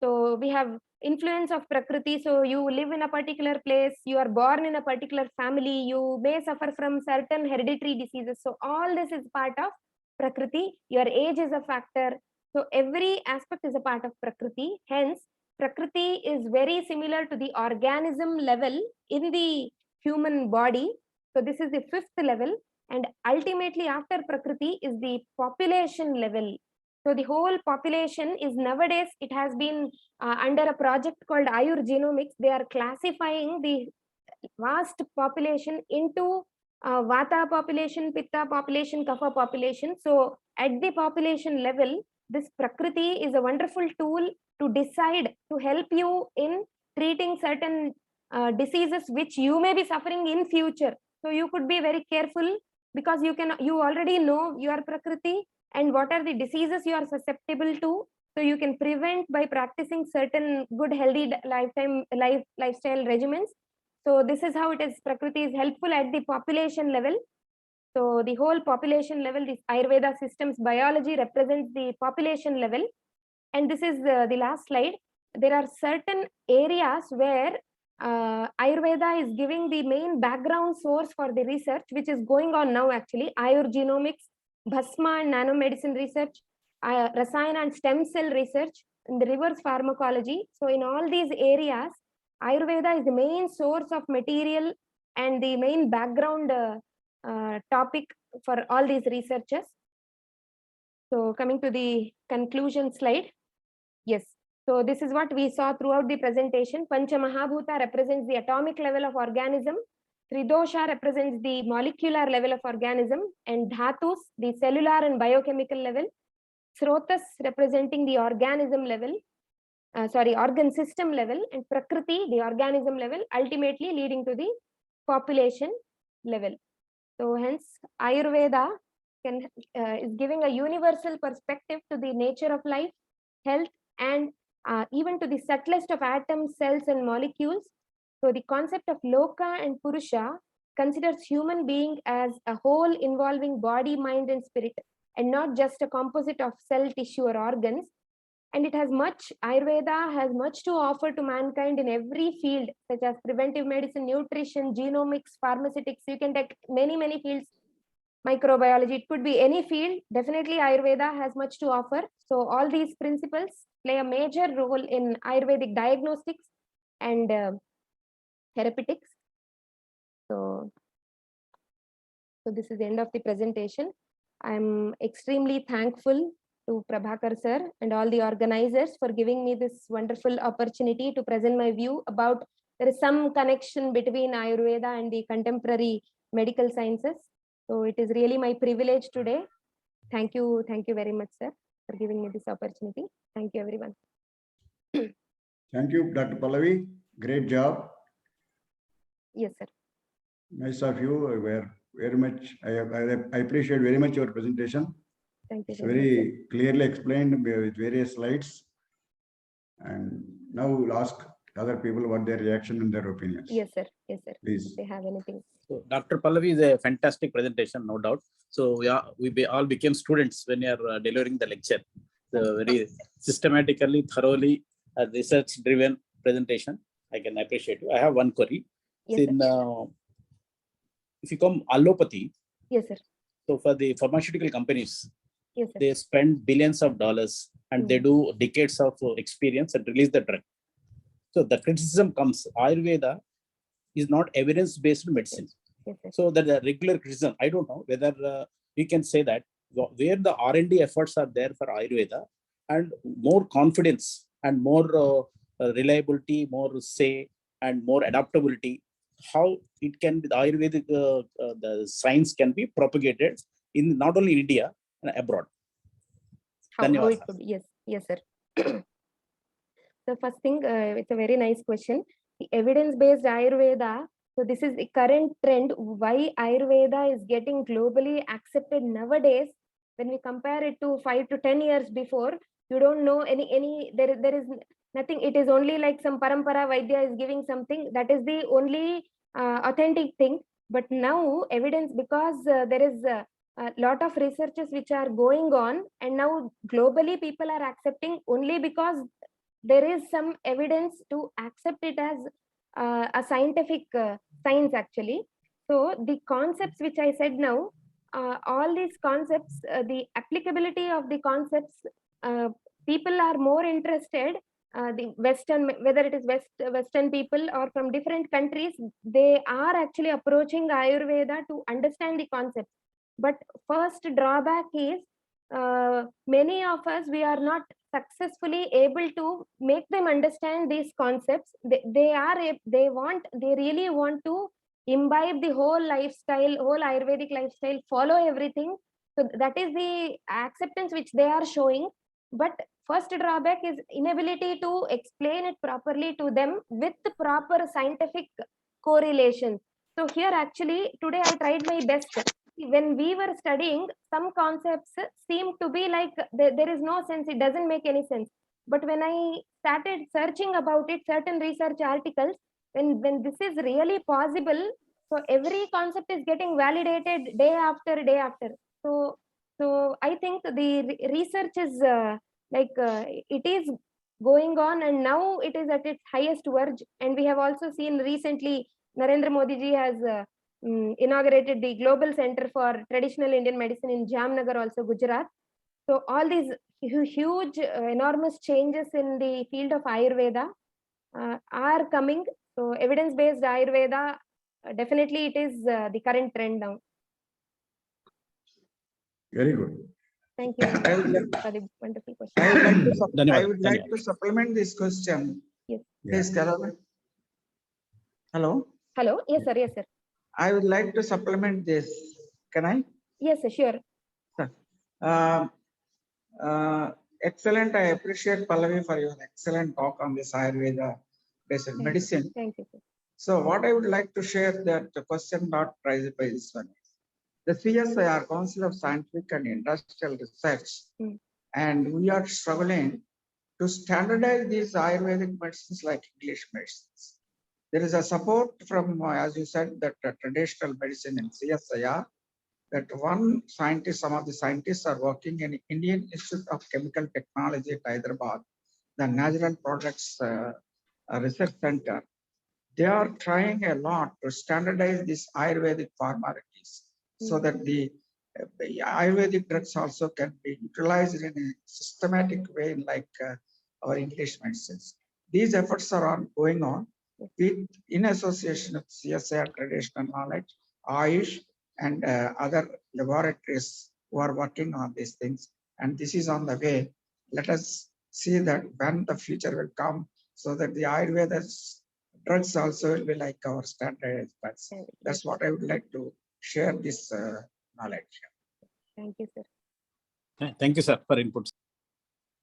So we have influence of Prakriti. So you live in a particular place, you are born in a particular family, you may suffer from certain hereditary diseases. So all this is part of Prakriti. Your age is a factor. So every aspect is a part of Prakriti. Hence, Prakriti is very similar to the organism level in the human body. So this is the fifth level. And ultimately after Prakriti is the population level. So the whole population is nowadays, it has been under a project called Ayurgenomics. They are classifying the vast population into Vata population, Pitta population, Kapha population. So at the population level, this Prakriti is a wonderful tool to decide, to help you in treating certain diseases which you may be suffering in future. So you could be very careful because you already know your Prakriti and what are the diseases you are susceptible to. So you can prevent by practicing certain good healthy lifestyle regimens. So this is how it is. Prakriti is helpful at the population level. So the whole population level, this Ayurveda systems biology represents the population level. And this is the last slide. There are certain areas where Ayurveda is giving the main background source for the research, which is going on now actually. Ayurgenomics, Bhasma and nanomedicine research, Rasayana and stem cell research, in the reverse pharmacology. So in all these areas, Ayurveda is the main source of material and the main background topic for all these researchers. So coming to the conclusion slide. Yes. So this is what we saw throughout the presentation. Pancha Mahabhuta represents the atomic level of organism. Tridosha represents the molecular level of organism, and Dhatus, the cellular and biochemical level. Srotas representing the organism level, organ system level, and Prakriti, the organism level, ultimately leading to the population level. So hence Ayurveda is giving a universal perspective to the nature of life, health, and even to the subtlest of atoms, cells, and molecules. So the concept of Loka and Purusha considers human being as a whole involving body, mind, and spirit, and not just a composite of cell, tissue, or organs. And Ayurveda has much to offer to mankind in every field, such as preventive medicine, nutrition, genomics, pharmaceutics. You can take many, many fields, microbiology, it could be any field. Definitely Ayurveda has much to offer. So all these principles play a major role in Ayurvedic diagnostics and therapeutics. So this is the end of the presentation. I'm extremely thankful to Prabhakar sir and all the organizers for giving me this wonderful opportunity to present my view about there is some connection between Ayurveda and the contemporary medical sciences. So it is really my privilege today. Thank you very much, sir, for giving me this opportunity. Thank you, everyone. Thank you, Dr. Pallavi. Great job. Yes, sir. Nice of you. Were very much. I appreciate very much your presentation. Thank you. It's very clearly explained with various slides. And now we'll ask other people what their reaction and their opinions. Yes, sir. Yes, sir. Please. If they have anything. So Dr. Pallavi is a fantastic presentation, no doubt. So yeah, we all became students when you are delivering the lecture. So very systematically, thoroughly, research-driven presentation. I can appreciate you. I have one query. Yes, If you come allopathy, yes, sir. so for the pharmaceutical companies, Yes, sir. they spend billions of dollars and they do decades of experience and release the drug. So the criticism comes, Ayurveda is not evidence-based medicine. Yes, sir. So that the regular criticism, I don't know whether we can say that where the R&D efforts are there for Ayurveda and more confidence and more reliability, more say and more adaptability, how it can be the Ayurvedic the science can be propagated in not only in India and abroad. How it could, yes, sir. The first thing, it's a very nice question. The evidence-based Ayurveda. So this is the current trend. Why Ayurveda is getting globally accepted nowadays? When we compare it to 5 to 10 years before, you don't know there is nothing. It is only like some parampara Vaidya is giving something. That is the only authentic thing. But now evidence, because there is a lot of researches which are going on, and now globally people are accepting only because there is some evidence to accept it as a scientific science actually. So the concepts which I said now, all these concepts, the applicability of the concepts, people are more interested. The Western, whether it is Western people or from different countries, they are actually approaching Ayurveda to understand the concepts. But first drawback is many of us, we are not successfully able to make them understand these concepts. They really want to imbibe the whole lifestyle, whole Ayurvedic lifestyle, follow everything. So that is the acceptance which they are showing. But first drawback is inability to explain it properly to them with the proper scientific correlation. So here actually today I tried my best. When we were studying, some concepts seem to be like there is no sense, it doesn't make any sense. But when I started searching about it, certain research articles, when this is really possible, so every concept is getting validated day after day after. So I think the research is it is going on, and now it is at its highest verge. And we have also seen recently Narendra Modi ji has inaugurated the Global Center for Traditional Indian Medicine in Jamnagar, also Gujarat. So all these huge, enormous changes in the field of Ayurveda are coming. So evidence-based Ayurveda, definitely it is the current trend now. Very good. Thank you I would like, for the wonderful question. I would like to supplement this question. Yes. Please, hello. Hello. Yes, sir. Yes, sir. I would like to supplement this. Can I? Yes, sir, sure. Excellent. I appreciate Pallavi for your excellent talk on this Ayurveda based medicine. Thank you, sir. So what I would like to share that the question not raised by this one. the CSIR, Council of Scientific and Industrial Research, and we are struggling to standardize these Ayurvedic medicines like English medicines. There is a support from, as you said, that traditional medicine in CSIR, that one scientist, some of the scientists are working in Indian Institute of Chemical Technology at Hyderabad, the Natural Products Research Center. They are trying a lot to standardize these Ayurvedic formalities so that the Ayurvedic drugs also can be utilized in a systematic way like our English medicines. These efforts are going on in association with CSIR Traditional Knowledge, Ayush, and other laboratories who are working on these things. And this is on the way. Let us see that when the future will come, so that the Ayurveda's drugs also will be like our standard drugs. That's what I would like to share this knowledge. Thank you, sir. Thank you, sir, for inputs.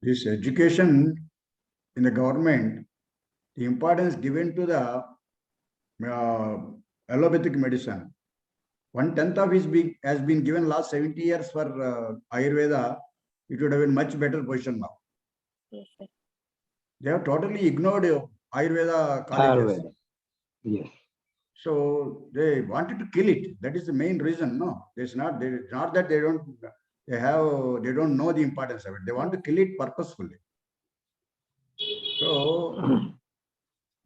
This education in the government, the importance given to the allopathic medicine. 1/10 of it has been given last 70 years for Ayurveda. It would have been much better position now. Yes, sir. They have totally ignored Ayurveda colleges. Ayurveda. Yes. So they wanted to kill it. That is the main reason. No, it's not that they don't know the importance of it. They want to kill it purposefully. So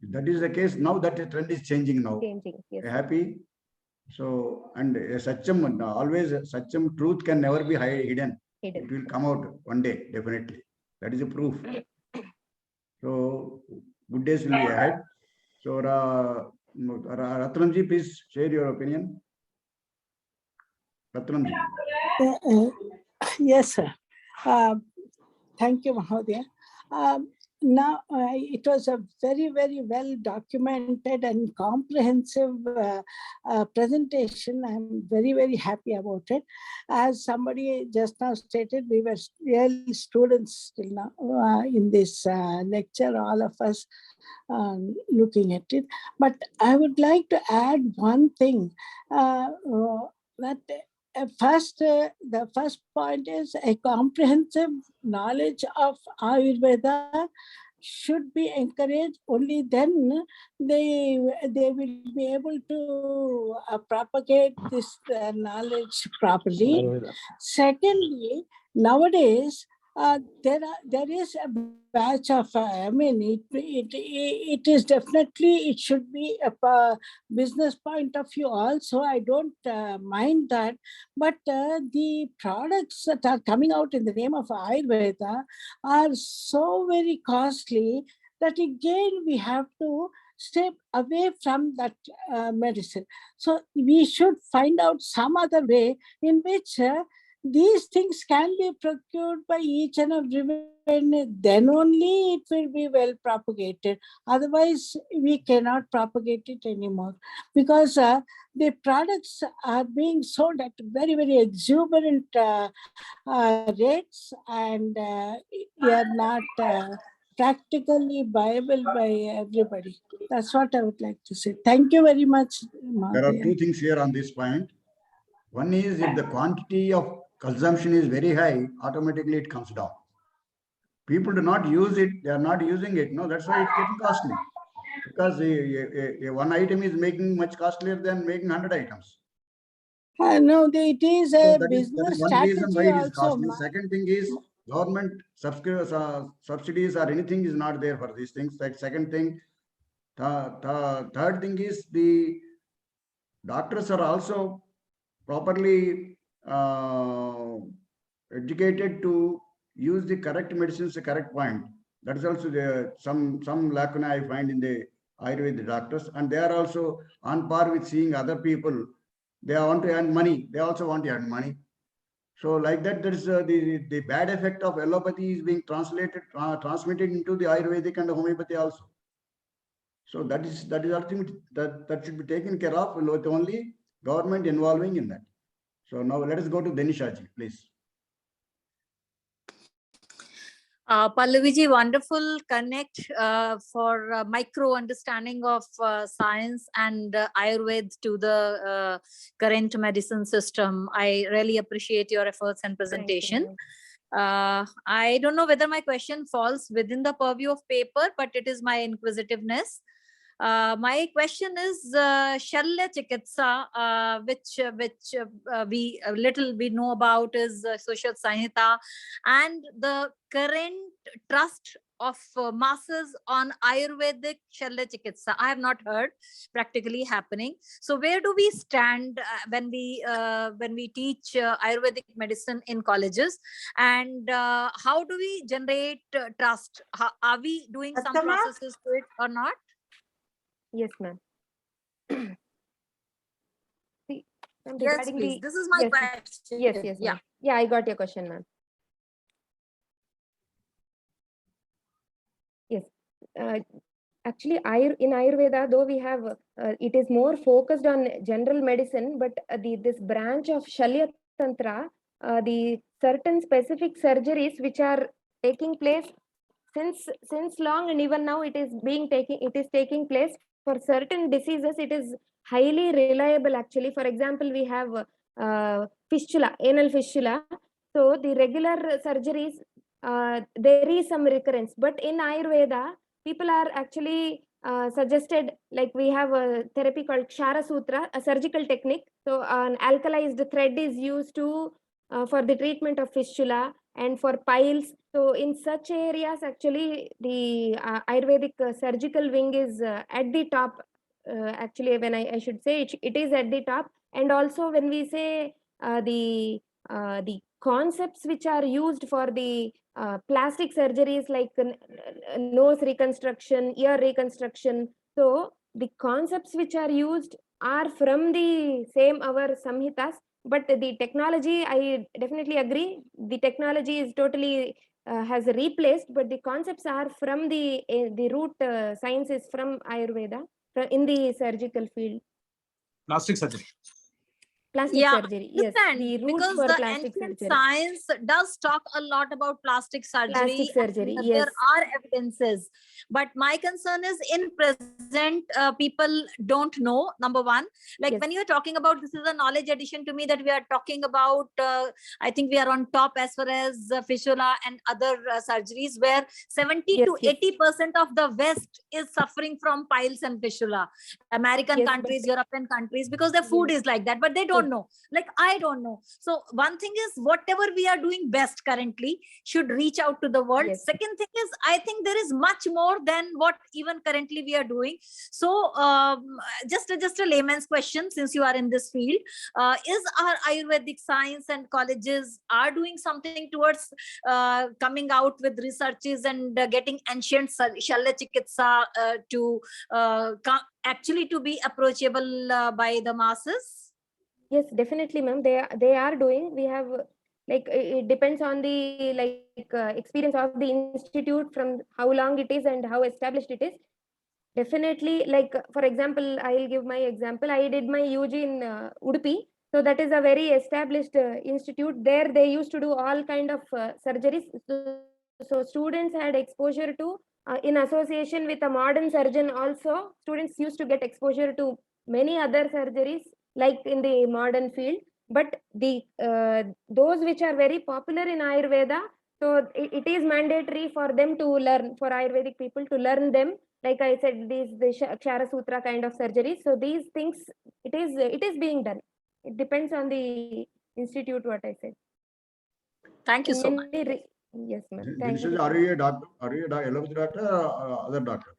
that is the case now. That the trend is changing now. Changing. Yes. Happy. So, and Satcham, always Satcham, truth can never be hidden. It will come out one day, definitely. That is a proof. So, good days will be ahead. So, Ratnamji, please share your opinion. Ratnamji. Yes, sir. Thank you, Mahodaya. Now, it was a very, very well documented and comprehensive presentation. I'm very, very happy about it. As somebody just now stated, we were really students till now in this lecture, all of us looking at it. But I would like to add one thing that the first point is a comprehensive knowledge of Ayurveda should be encouraged. Only then they will be able to propagate this knowledge properly. Secondly, nowadays there is a batch of it is definitely, it should be a business point of view also. I don't mind that, but the products that are coming out in the name of Ayurveda are so very costly that again we have to step away from that medicine. So we should find out some other way in which these things can be procured by each and everyone. Then only it will be well propagated. Otherwise, we cannot propagate it anymore, because the products are being sold at very, very exuberant rates, and they are not practically viable by everybody. That's what I would like to say. Thank you very much, Mahadaya. There are two things here on this point. One is, if the quantity of consumption is very high, automatically it comes down. People do not use it, they are not using it. No, that's why it's getting costly. Because one item is making much costlier than making 100 items. No, it is a that business is one reason why strategy it is also. costly. Second thing is, government subsidies or anything is not there for these things. Like second thing. Third thing is, the doctors are also properly educated to use the correct medicines at the correct point. That is also some lacuna I find in the Ayurvedic doctors, and they are also on par with seeing other people. They want to earn money. They also want to earn money. So like that, there is the bad effect of allopathy is being transmitted into the Ayurvedic and the homeopathy also. So that is ultimate, that should be taken care of with only government involving in that. So now let us go to Denishaji, please. Pallaviji, wonderful connect for micro understanding of science and Ayurveda to the current medicine system. I really appreciate your efforts and presentation. I don't know whether my question falls within the purview of paper, but it is my inquisitiveness. My question is Shalya Chikitsa, which we know about is Social Sanhita, and the current trust of masses on Ayurvedic Shalya Chikitsa. I have not heard practically happening. So where do we stand when we teach Ayurvedic medicine in colleges, and how do we generate trust? Are we doing some Sattama? processes to it or not? Yes, ma'am. See, ma'am, Yes, regarding please. the- This is my yes, question. Yes, yes, Yeah. ma'am. Yeah, I got your question, ma'am. Yes. Actually, in Ayurveda, though we have, it is more focused on general medicine, but this branch of Shalya Tantra, the certain specific surgeries which are taking place since long, and even now it is taking place for certain diseases. It is highly reliable actually. For example, we have fistula, anal fistula. So the regular surgeries, there is some recurrence, but in Ayurveda, people are actually suggested, like we have a therapy called Kshara Sutra, a surgical technique. So an alkalized thread is used to for the treatment of fistula and for piles. So in such areas, actually, the Ayurvedic surgical wing is at the top. Actually, when I should say it is at the top. And also when we say the concepts which are used for the plastic surgeries, like nose reconstruction, ear reconstruction. So the concepts which are used are from the same our samhitas, but the technology, I definitely agree, the technology is totally has replaced, but the concepts are from the root science is from Ayurveda, in the surgical field. Plastic surgery. Plastic surgery, yes, the roots because for the plastic ancient surgery. science does talk a lot about plastic surgery. Plastic surgery, and yes. there are evidences, but my concern is in present people don't know, number one. Like Yes. when you're talking about, this is a knowledge addition to me, that we are talking about I think we are on top as far as fistula and other surgeries, where 70 Yes, to yes. 80% of the West is suffering from piles and fistula. American Yes, countries, but- European countries, because their food Yes. is like that, but they don't know. Like I don't know. So one thing is, whatever we are doing best currently should reach out to the world. Yes. Second thing is, I think there is much more than what even currently we are doing. So just a layman's question, since you are in this field, is our Ayurvedic science and colleges are doing something towards coming out with researches and getting ancient Shalya Chikitsa to actually to be approachable by the masses? Yes, definitely, ma'am. They are doing. We have it depends on the experience of the institute, from how long it is and how established it is. Definitely, for example, I will give my example. I did my UG in Udupi, so that is a very established institute. There, they used to do all kind of surgeries. So students had exposure to, in association with a modern surgeon. Also, students used to get exposure to many other surgeries, like in the modern field. But the those which are very popular in Ayurveda, so it is mandatory for them to learn, for Ayurvedic people to learn them. Like I said, the Kshara Sutra kind of surgeries. So these things, it is being done. It depends on the institute, what I said. Thank you so much. Yes, ma'am. This Thank is, you. are you a doctor? Are you a allopathy doctor or other doctor?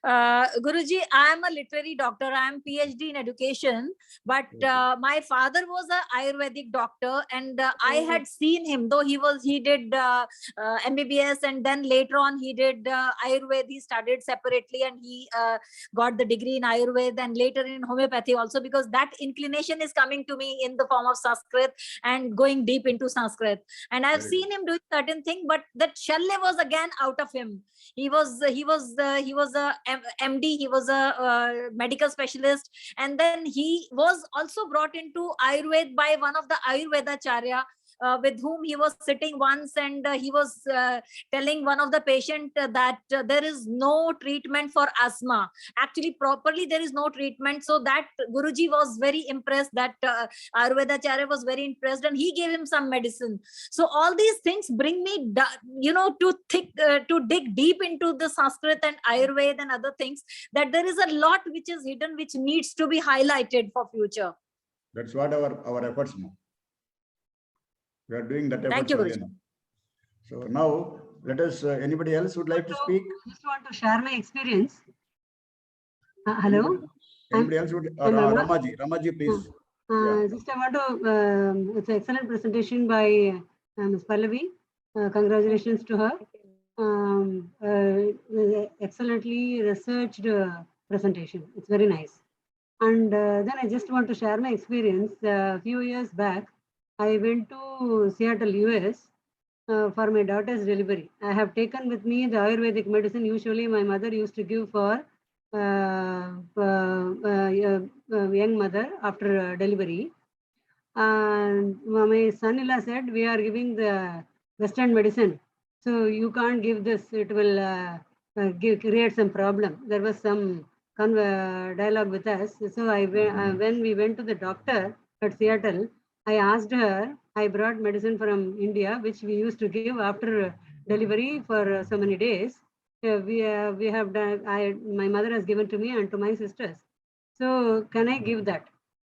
Guruji, I am a literary doctor. I am PhD in education, but my father was an Ayurvedic doctor, and I had seen him, though he did MBBS, and then later on he did Ayurveda. He studied separately, and he got the degree in Ayurveda, and later in homeopathy also, because that inclination is coming to me in the form of Sanskrit and going deep into Sanskrit. And I've seen him doing certain things, but that Shalya was again out of him. He was a MD, he was a medical specialist, and then he was also brought into Ayurveda by one of the Ayurveda Charya, with whom he was sitting once, and he was telling one of the patient that there is no treatment for asthma. Actually, properly there is no treatment. So that Guruji was very impressed, that Ayurveda Acharya was very impressed, and he gave him some medicine. So all these things bring me, to dig deep into the Sanskrit and Ayurveda and other things, that there is a lot which is hidden, which needs to be highlighted for future. That's what our efforts now. We are doing that effort. Thank you, only Guruji. now. So now let us, anybody else would like to speak? Just want to share my experience. Hello. Anybody else would, I'm Rama. Ramaji, please. Yeah. Just I want to, it's an excellent presentation by Ms. Pallavi. Congratulations to her. Excellently researched presentation. It's very nice. And then I just want to share my experience. A few years back, I went to Seattle, US for my daughter's delivery. I have taken with me the Ayurvedic medicine. Usually my mother used to give for young mother after delivery. And my son-in-law said, we are giving the Western medicine. So you can't give this, it will create some problem. There was some dialogue with us. So when we went to the doctor at Seattle, I asked her, I brought medicine from India, which we used to give after delivery for so many days. We have done, my mother has given to me and to my sisters. So can I give that?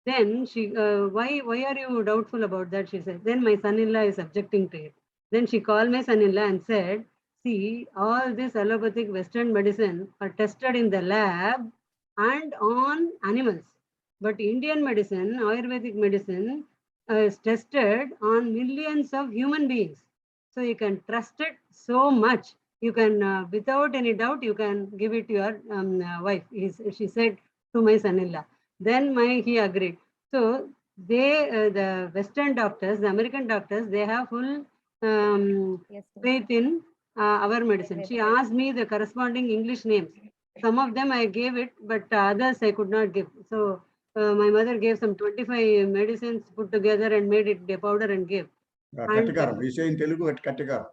Then she, why are you doubtful about that? She said. Then my son-in-law is objecting to it. Then she called my son-in-law and said, see, all this allopathic Western medicine are tested in the lab and on animals. But Indian medicine, Ayurvedic medicine, is tested on millions of human beings. So you can trust it so much. You can, without any doubt, you can give it to your wife. She said to my son-in-law. Then he agreed. So they, the Western doctors, the American doctors, they have full faith in our medicine. She asked me the corresponding English names. Some of them I gave it, but others I could not give. So my mother gave some 25 medicines put together and made it a powder and gave. Kattikaram. We say in Telugu at Kattikaram.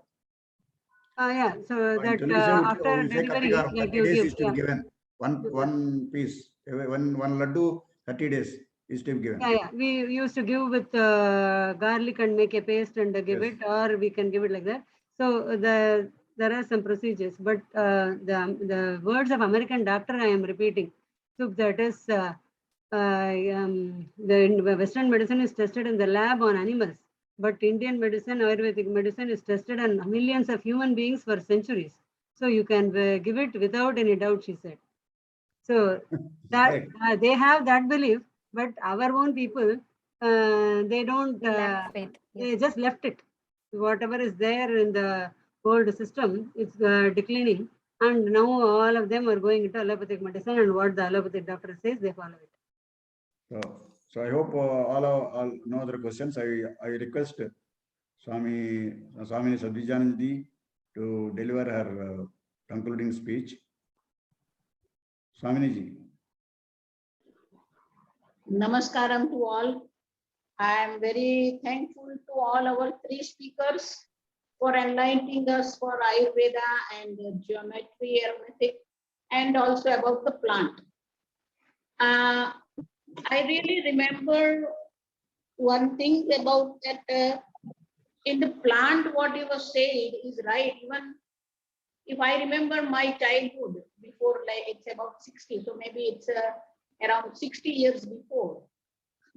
Yeah, so that after delivery, 30 days is to be given. One piece, one laddu, 30 days is to be given. Yeah, we used to give with garlic and make a paste and give it, or we can give it like that. So there are some procedures, but the words of American doctor I am repeating. So that is the Western medicine is tested in the lab on animals, but Indian medicine, Ayurvedic medicine is tested on millions of human beings for centuries. So you can give it without any doubt, she said. So that they have that belief, but our own people, they don't, they just left it. Whatever is there in the old system, it's declining. And now all of them are going into allopathic medicine, and what the allopathic doctor says, they follow it. So I hope all no other questions. I request Swami Sadvijanandi to deliver her concluding speech. Swaminiji. Namaskaram to all. I am very thankful to all our three speakers for enlightening us for Ayurveda and geometry, arithmetic, and also about the plant. I really remember one thing about that in the plant, what you were saying is right. Even if I remember my childhood before, like it's about 60, so maybe it's around 60 years before,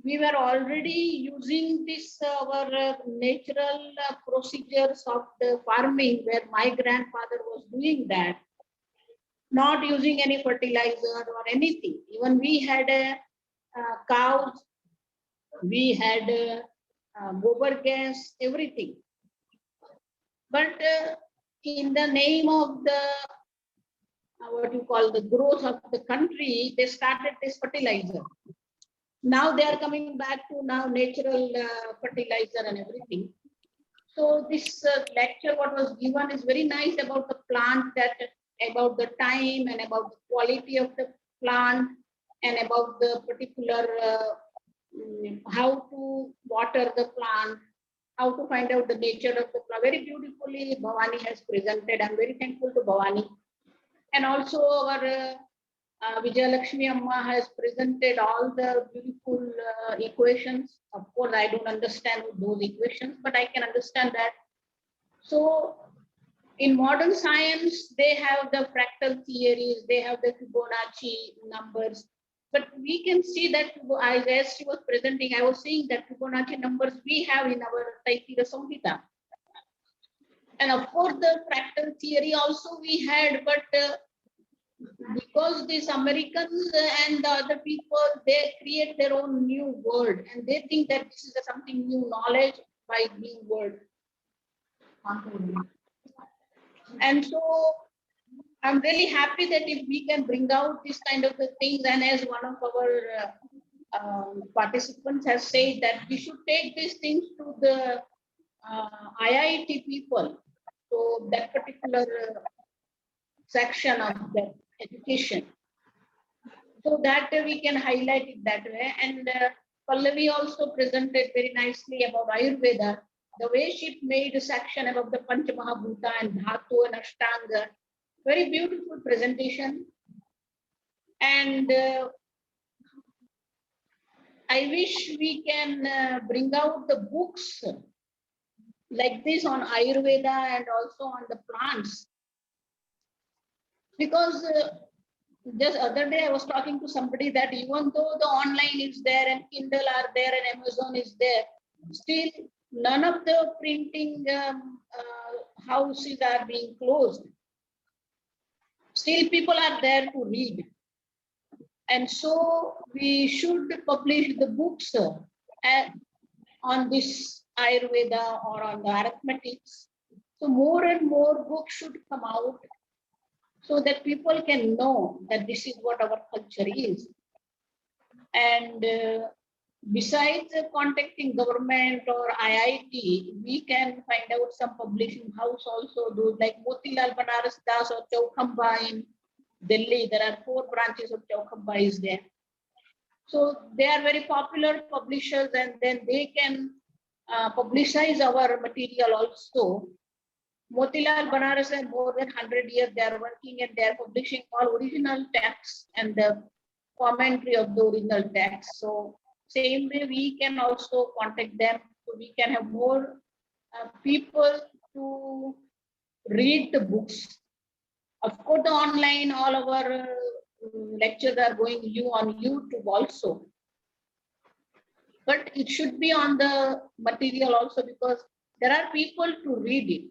we were already using this our natural procedures of the farming, where my grandfather was doing that, not using any fertilizer or anything. Even we had cows, we had gobar gas, everything. But in the name of the what you call the growth of the country, they started this fertilizer. Now they are coming back to now natural fertilizer and everything. So this lecture what was given is very nice about the plant, that about the time and about the quality of the plant and about the particular how to water the plant how to find out the nature of the flower. Very beautifully Bhavani has presented. I'm very thankful to Bhavani. And also our Vijayalakshmi Amma has presented all the beautiful equations. Of course, I don't understand those equations, but I can understand that. So in modern science, they have the fractal theories, they have the Fibonacci numbers, but we can see that as she was presenting, I was seeing that Fibonacci numbers we have in our Veda Samskruti. And of course, the fractal theory also we had, but because these Americans and the other people, they create their own new world and they think that this is something new knowledge by being word. And so I'm really happy that if we can bring out this kind of things, and as one of our participants has said that we should take these things to the IIT people, so that particular section of the education, so that we can highlight it that way. And Pallavi also presented very nicely about Ayurveda, the way she made a section about the Pancha Mahabhuta and Dhatu and Ashtanga. Very beautiful presentation. And I wish we can bring out the books like this on Ayurveda and also on the plants. Because just other day I was talking to somebody that even though the online is there and Kindle are there and Amazon is there, still none of the printing houses are being closed. Still people are there to read. And so we should publish the books on this Ayurveda or on the arithmetics. So more and more books should come out so that people can know that this is what our culture is. And besides contacting government or IIT, we can find out some publishing house also, those like Motilal Banaras Das or Chaukhamba in Delhi. There are 4 branches of Chaukhamba is there. So they are very popular publishers, and then they can publicize our material also. Motilal Banaras has more than 100 years they are working, and they are publishing all original texts and the commentary of the original text. So same way we can also contact them, so we can have more people to read the books. Of course, the online, all our lectures are going on YouTube also. But it should be on the material also, because there are people to read it.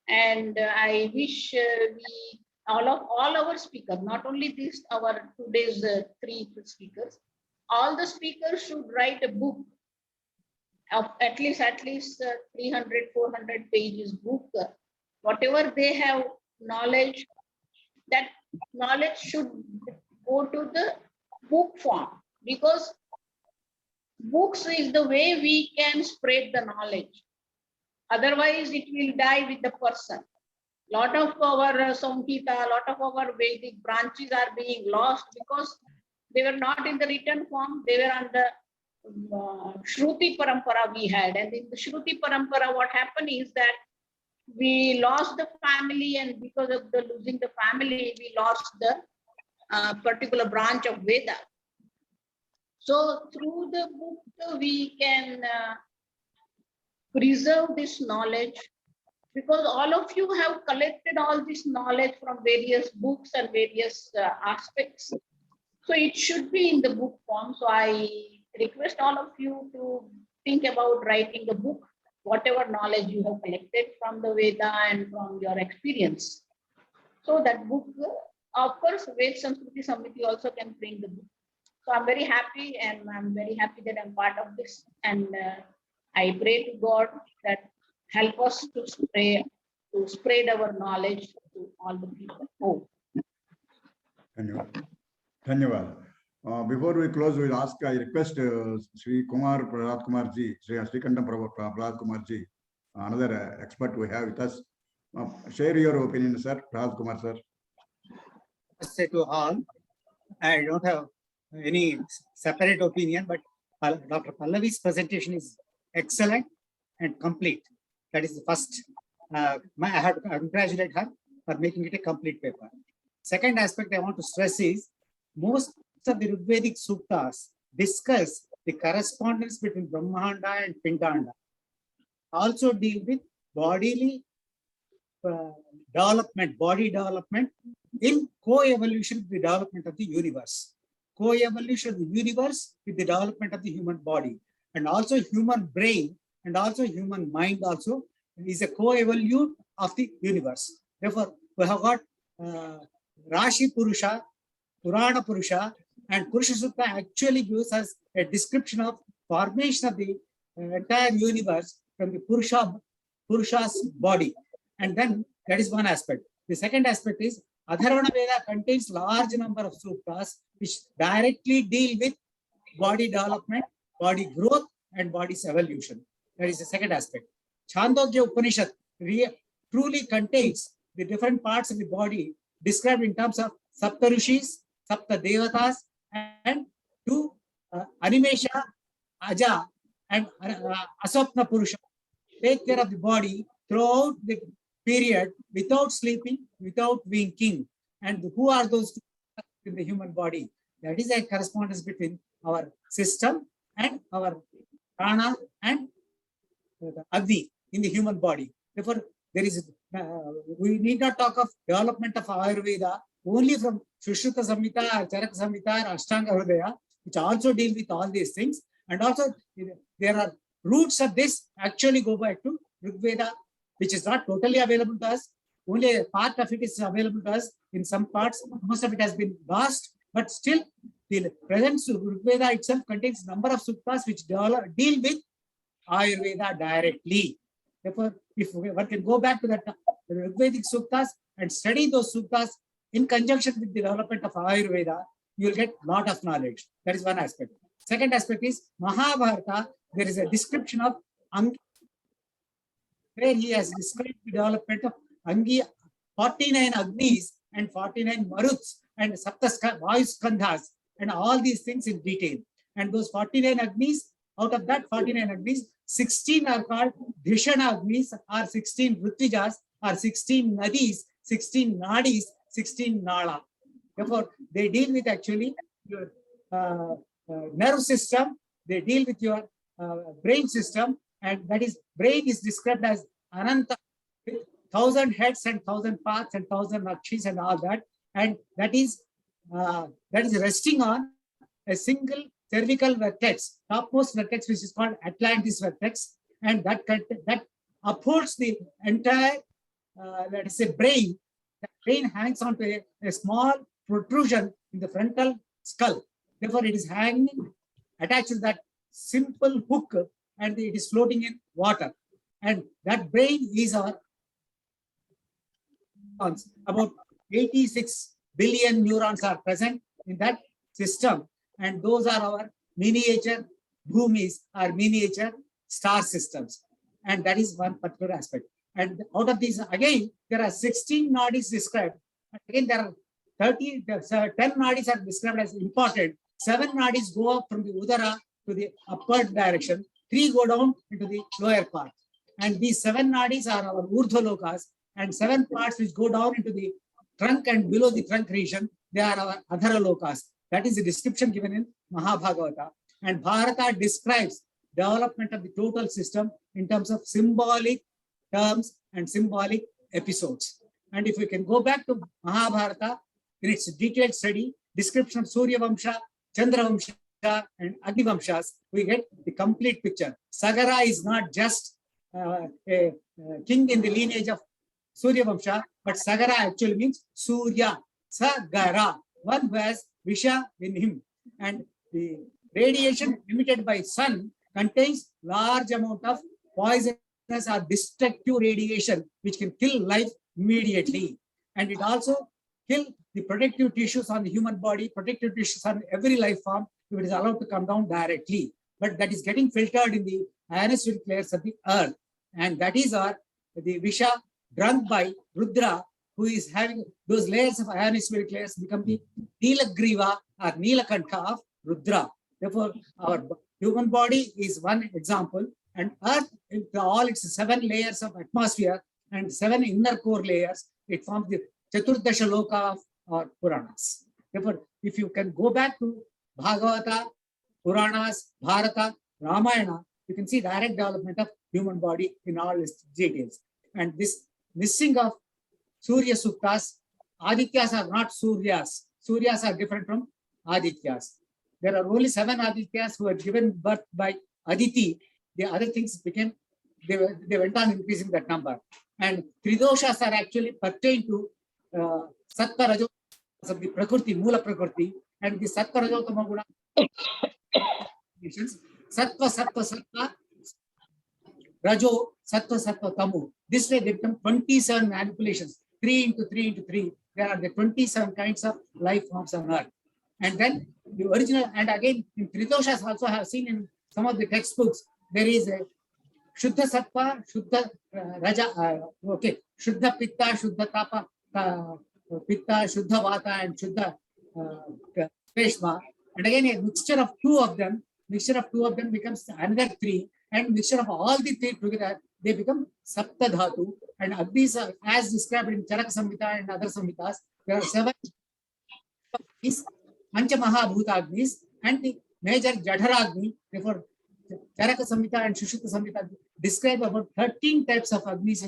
And I wish we, all our speakers, not only this, our today's 3 speakers, all the speakers should write a book of at least 300, 400 pages book. Whatever they have knowledge, that knowledge should go to the book form, because books is the way we can spread the knowledge. Otherwise, it will die with the person. Lot of our Samhita, lot of our Vedic branches are being lost because they were not in the written form. They were on the Shruti Parampara we had. And in the Shruti Parampara, what happened is that we lost the family, and because of the losing the family, we lost the particular branch of Veda. So through the book, we can preserve this knowledge, because all of you have collected all this knowledge from various books and various aspects. So it should be in the book form. So I request all of you to think about writing a book, whatever knowledge you have collected from the Veda and from your experience. So that book, of course, Veda Samskruti Samiti also can bring the book. So I'm very happy, and I'm very happy that I'm part of this. And I pray to God that help us to spread our knowledge to all the people. Oh. Dhanyavad. Before we close, we'll ask, I request Sri Kumar Prahlad Kumar ji, Sri Srikantam Prahlad Kumar ji, another expert we have with us. Share your opinion, sir. Prahlad Kumar, sir. Say to all, I don't have any separate opinion, but Dr. Pallavi's presentation is excellent, and complete. That is the first. I have to congratulate her for making it a complete paper. Second aspect I want to stress is most of the Rigvedic suktas discuss the correspondence between Brahmanda and Pindanda. Also deal with bodily development, body development in co-evolution with the development of the universe. Co-evolution of the universe with the development of the human body. And also human brain and also human mind also is a co-evolute of the universe. Therefore, we have got Rashi Purusha, Purana Purusha, and Purusha Sutta actually gives us a description of formation of the entire universe from the Purusha's body. And then that is one aspect. The second aspect is Atharvana Veda contains large number of suttas which directly deal with body development, body growth, and body's evolution. That is the second aspect. Chandogya Upanishad truly contains the different parts of the body described in terms of Sapta Rishis, Sapta Devatas, and two Animesha, Aja, and Aswapna Purusha take care of the body throughout the period without sleeping, without winking. And who are those two in the human body? That is a correspondence between our system and our prana and Agni in the human body. Therefore, there is we need not talk of development of Ayurveda only from Sushruta Samhita, Charaka Samhita, Ashtanga Hridaya, which also deal with all these things. And also there are roots of this actually go back to Rigveda, which is not totally available to us. Only a part of it is available to us. In some parts, most of it has been lost, but still the present Rigveda itself contains number of suttas which deal with Ayurveda directly. Therefore, if one can go back to the Rigvedic suttas and study those suttas in conjunction with the development of Ayurveda, you will get a lot of knowledge. That is one aspect. Second aspect is Mahabharata. There is a description of Angi, where he has described the development of Angi, 49 Agnis and 49 Maruts and Vayu Skandhas and all these things in detail. And those 49 Agnis, out of that 49 Agnis, 16 are called Dhishana Agnis, or 16 Ruttijas, or 16 Nadis, 16 Nadis, 16 Nala. Therefore, they deal with actually your nerve system, they deal with your brain system, and that is, brain is described as Ananta, 1,000 heads and 1,000 parts and 1,000 nakshis and all that, and that is resting on a single cervical vertex, topmost vertex, which is called Atlantis vertex, and that upholds the entire, let us say, brain. The brain hangs onto a small protrusion in the frontal skull. Therefore, it is hanging attached to that simple hook, and it is floating in water. And that brain is our neurons. About 86 billion neurons are present in that system. And those are our miniature bhumis, our miniature star systems. And that is one particular aspect. And out of these, again, there are 16 nadis described. Again, there are 10 nadis are described as important. 7 nadis go up from the udara to the upward direction. 3 go down into the lower part. And these 7 nadis are our urdhva lokas, and 7 parts which go down into the trunk and below the trunk region, they are our adhara lokas. That is the description given in Mahabhagavata. And Bharata describes development of the total system in terms of symbolic terms and symbolic episodes. And if we can go back to Mahabharata in its detailed study, description of Surya Vamsha, Chandra Vamsha, and Agni Vamshas, we get the complete picture. Sagara is not just a king in the lineage of Surya Vamsha, but Sagara actually means Surya, Sagara, one who has Visha in him. And the radiation emitted by sun contains large amount of poisonous or destructive radiation, which can kill life immediately. And it also kills the protective tissues on the human body, protective tissues on every life form, if it is allowed to come down directly. But that is getting filtered in the ionospheric layers of the earth. And that is the Visha drunk by Rudra, who is having those layers of ionospheric layers become the Nilagriva or Nilakantha of Rudra. Therefore, our human body is one example, and earth all its 7 layers of atmosphere and 7 inner core layers, it forms the Chaturdasha Loka or Puranas. Therefore, if you can go back to Bhagavata, Puranas, Bharata, Ramayana, you can see direct development of human body in all its details. And this missing of Surya Suktas, Adityas are not Suryas. Suryas are different from Adityas. There are only 7 Adityas who were given birth by Aditi. The other things became, they went on increasing that number. And Tridoshas are actually pertain to Sattva Rajo of the Prakriti, Mula Prakriti, and the Sattva Rajo Tama Guna. Sattva, Sattva, Sattva, Rajo, Sattva, Sattva, Tamu. This way they become 27 manipulations, 3 into 3 into 3. There are the 27 kinds of life forms on earth. And then the original, and again in Tridoshas also have seen in some of the textbooks, there is a Shuddha Sattva, Shuddha Raja, okay, Shuddha Pitta, Shuddha Tapa, Pitta, Shuddha Vata, and Shuddha Peshma. And again, a mixture of two of them becomes another 3, and mixture of all the 3 together, they become Sapta Dhatu. And Agnis, as described in Charaka Samhita and other Samhitas, there are 7 Pancha Mahabhuta Agnis and the major Jadharagni. Therefore, Charaka Samhita and Shushita Samhita describe about 13 types of Agnis.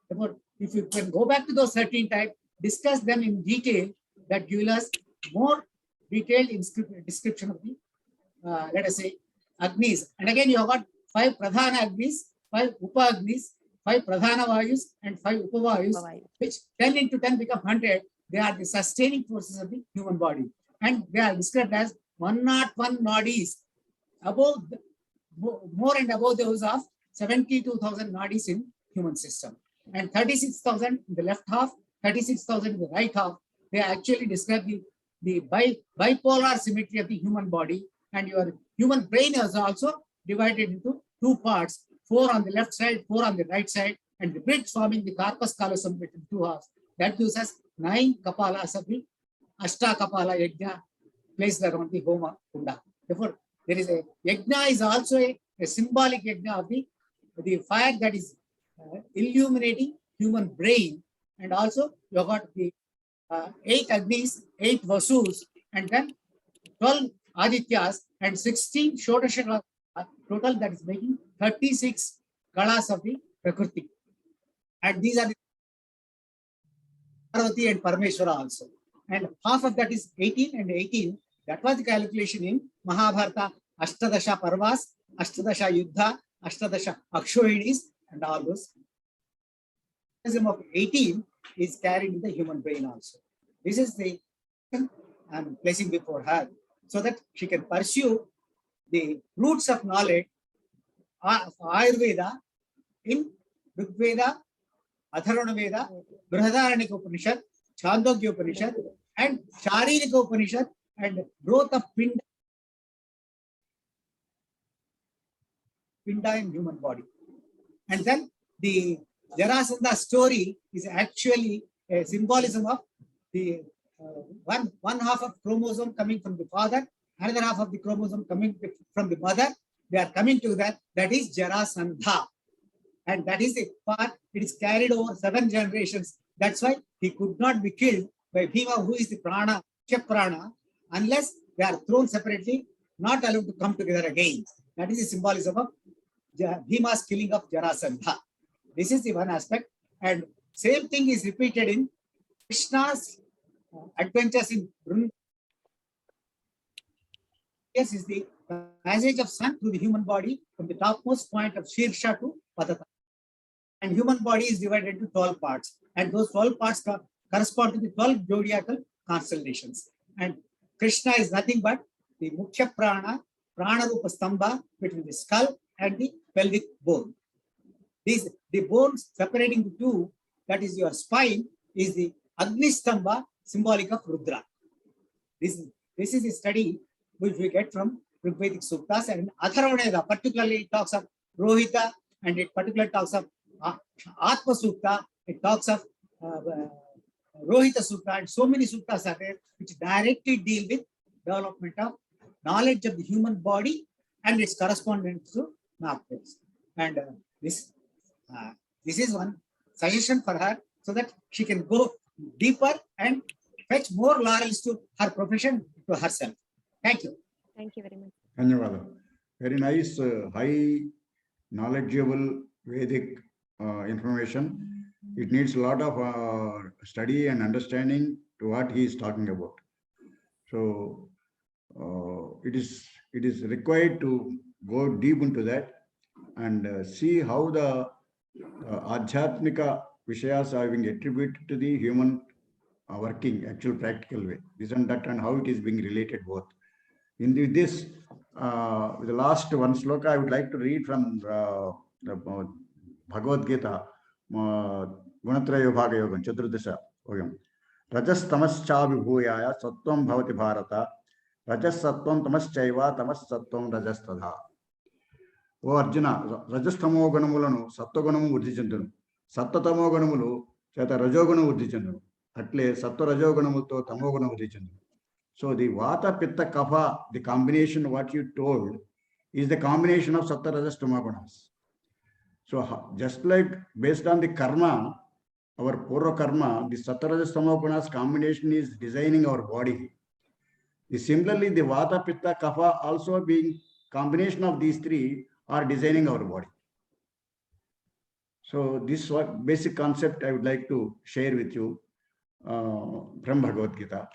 Therefore, if you can go back to those 13 types, discuss them in detail, that gives us more detailed description of the, let us say, Agnis. And again, you have got 5 Pradhana Agnis, 5 Upa Agnis, 5 Pradhana Vayus, and 5 Upavayus, which 10 into 10 become 100. They are the sustaining forces of the human body. And they are described as 101 nadis, above, more and above those of 72,000 nadis in human system. And 36,000 in the left half, 36,000 in the right half. They actually describe the bipolar symmetry of the human body. And your human brain is also divided into 2 parts, 4 on the left side, 4 on the right side, and the bridge forming the corpus callosum between 2 halves. That gives us 9 kapalas of the Ashta Kapala Yajna placed around the Homa Kunda. Therefore, there is a Yajna is also a symbolic Yajna of the fire that is illuminating human brain. And also you have got the 8 Agnis, 8 Vasus, and then 12 Adityas and 16 Shodasha total, that is making 36 Kalas of the Prakriti. And these are the Parvati and Parmeshwara also. And half of that is 18 and 18. That was the calculation in Mahabharata, Ashtadasha Parvas, Ashtadasha Yuddha, Ashtadasha Akshohinis, and all those. The of 18 is carried in the human brain also. This is the I'm placing before her, so that she can pursue the roots of knowledge of Ayurveda in Rigveda, Atharvana Veda, Brihadaranyaka Upanishad, Chandogya Upanishad, and Charirika Upanishad, and growth of Pinda in human body. And then the Jarasandha story is actually a symbolism of the one half of chromosome coming from the father, another half of the chromosome coming from the mother. They are coming to that is Jarasandha. And that is the part, it is carried over 7 generations. That's why he could not be killed by Bhima, who is the prana, prana, unless they are thrown separately, not allowed to come together again. That is the symbolism of Bhima's killing of Jarasandha. This is the one aspect. And same thing is repeated in Krishna's adventures in Vrindavan. Yes, is the passage of sun through the human body from the topmost point of Shirsha to Padata. And human body is divided into 12 parts. And those 12 parts correspond to the 12 zodiacal constellations. And Krishna is nothing but the Mukhya Prana, Prana Rupa Stambha between the skull and the pelvic bone. The bones separating the two, that is your spine, is the Agni Stambha, symbolic of Rudra. This is a study which we get from Rigvedic Suktas, and Atharvana Veda particularly it talks of Rohita, and it particularly talks of Atma Sukta, it talks of Rohita Sukta, and so many suktas are there which directly deal with development of knowledge of the human body and its correspondence to Nagpas. And this is one suggestion for her so that she can go deeper and fetch more laurels to her profession, to herself. Thank you. Thank you very much. Dhanyavada. Very nice, high knowledgeable Vedic information. It needs a lot of study and understanding to what he is talking about. So it is required to go deep into that and see how the Adhyatmika Vishayas are being attributed to the human working, actual practical way. This and that, and how it is being related both. In this, the last one sloka, I would like to read from the Bhagavad Gita, Gunatrayo Bhaga Yogam, Chaturdasha Yogam. Rajas tamascha sattvam bhavati bharata, rajas sattvam tamaschaiva tamas sattvam rajas tadha. O Arjuna, rajastamo ganamulanu sattvagunamu vruddhi chendunu, sattatamo ganamulu cheta rajogunu vruddhi chendunu, atle sattva rajoganamuto tamogunu vruddhi chendunu. So the Vata, Pitta, Kapha, the combination what you told is the combination of Sattva, Rajas, Tama gunas. So just like based on the karma, our Purva karma, the Sattva, Rajas, Tama gunas combination is designing our body. Similarly, the Vata, Pitta, Kapha also being combination of these three are designing our body. So this what basic concept I would like to share with you from Bhagavad Gita.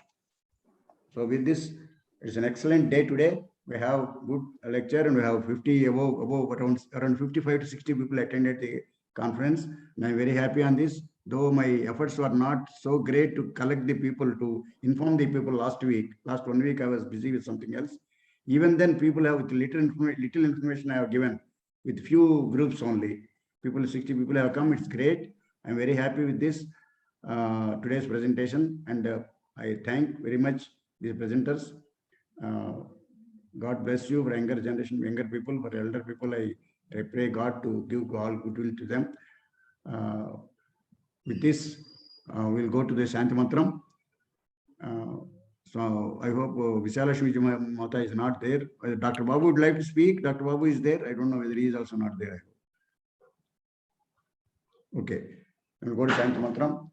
So with this, it's an excellent day today. We have good lecture and we have 50 around 55 to 60 people attended the conference. And I'm very happy on this. Though my efforts were not so great to collect the people, to inform the people last 1 week I was busy with something else. Even then people have with little information I have given with few groups only. 60 people have come. It's great. I'm very happy with this today's presentation, and I thank very much the presenters. God bless you for younger generation, younger people. For elder people, I pray God to give all goodwill to them. With this, we'll go to the Shanti Mantram. So I hope Visyalakshmi Mata is not there. Dr. Babu would like to speak. Dr. Babu is there. I don't know whether he is also not there. Okay, we'll go to Shanti Mantram.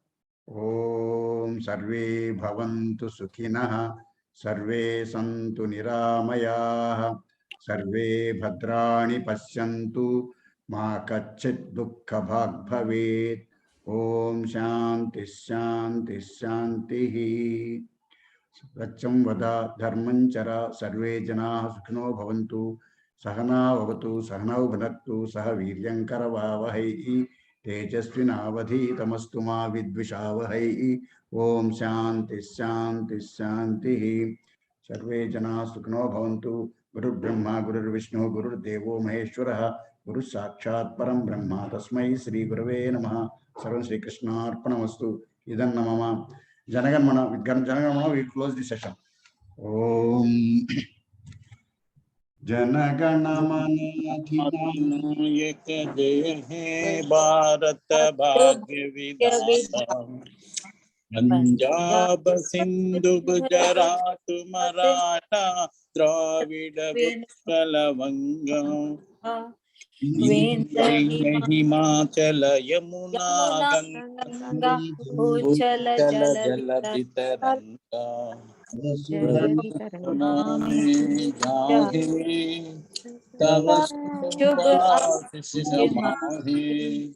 Om Sarve Bhavantu Sukhinah, Sarve Santu Niramayah, Sarve Bhadrani Pashyantu, Ma Kachit Dukkha Bhag Bhavet. Om Shanti Shanti Shanti. Racham Vada Dharmanchara, Sarve Jana Sukhino Bhavantu, Sahana Vavatu, Sahanau Bhanaktu, Saha Viryankara Vavahai. Tejasvinavadhi tamastuma vidvishavahai. Om Shanti Shanti Shanti. Sarve Jana Sukhino Bhavantu. Guru Brahma, Guru Vishnu, Guru Devo Maheshwaraha, Guru Sakshat Param Brahma, Tasmai Sri Gurave Namaha. Sarvan Sri Krishna Arpanamastu. Idan Namama. Janaganmana, with Janaganmana we close the session. Om Janaganamana Adhinayaka Jaya He Bharat Bhagya Vidhata, Punjab Sindhu Gujarat Maratha Dravida Utkala Vanga, Himachala Yamuna Ganga Uchala Jala Vitaranga. Name Jahe Tava Shubha Mahi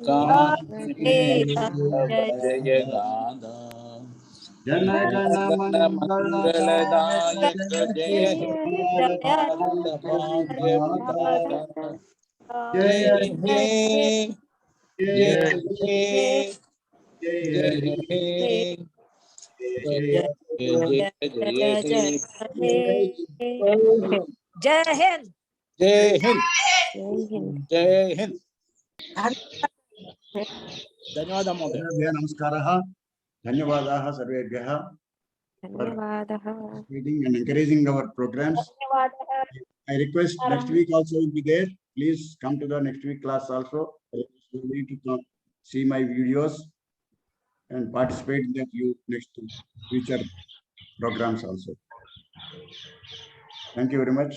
Kahe Jaya Gada Jana Mangala Dayaka Jaya He Bharata Bhagya Vidhata Jaya He Jaya He Jaya He Jaya Jaya Jaya Jaya Jai Hind. Jai Hind. Jai Hind. Dhanyawada Mohdaya. Namaskaraha. Dhanyawadaha sarvebhyaha for Dhanyawadaha. participating and encouraging our programs. I request next week also will be there. Please come to the next week class also. You need to come see my videos and participate in the next future programs also. Thank you very much.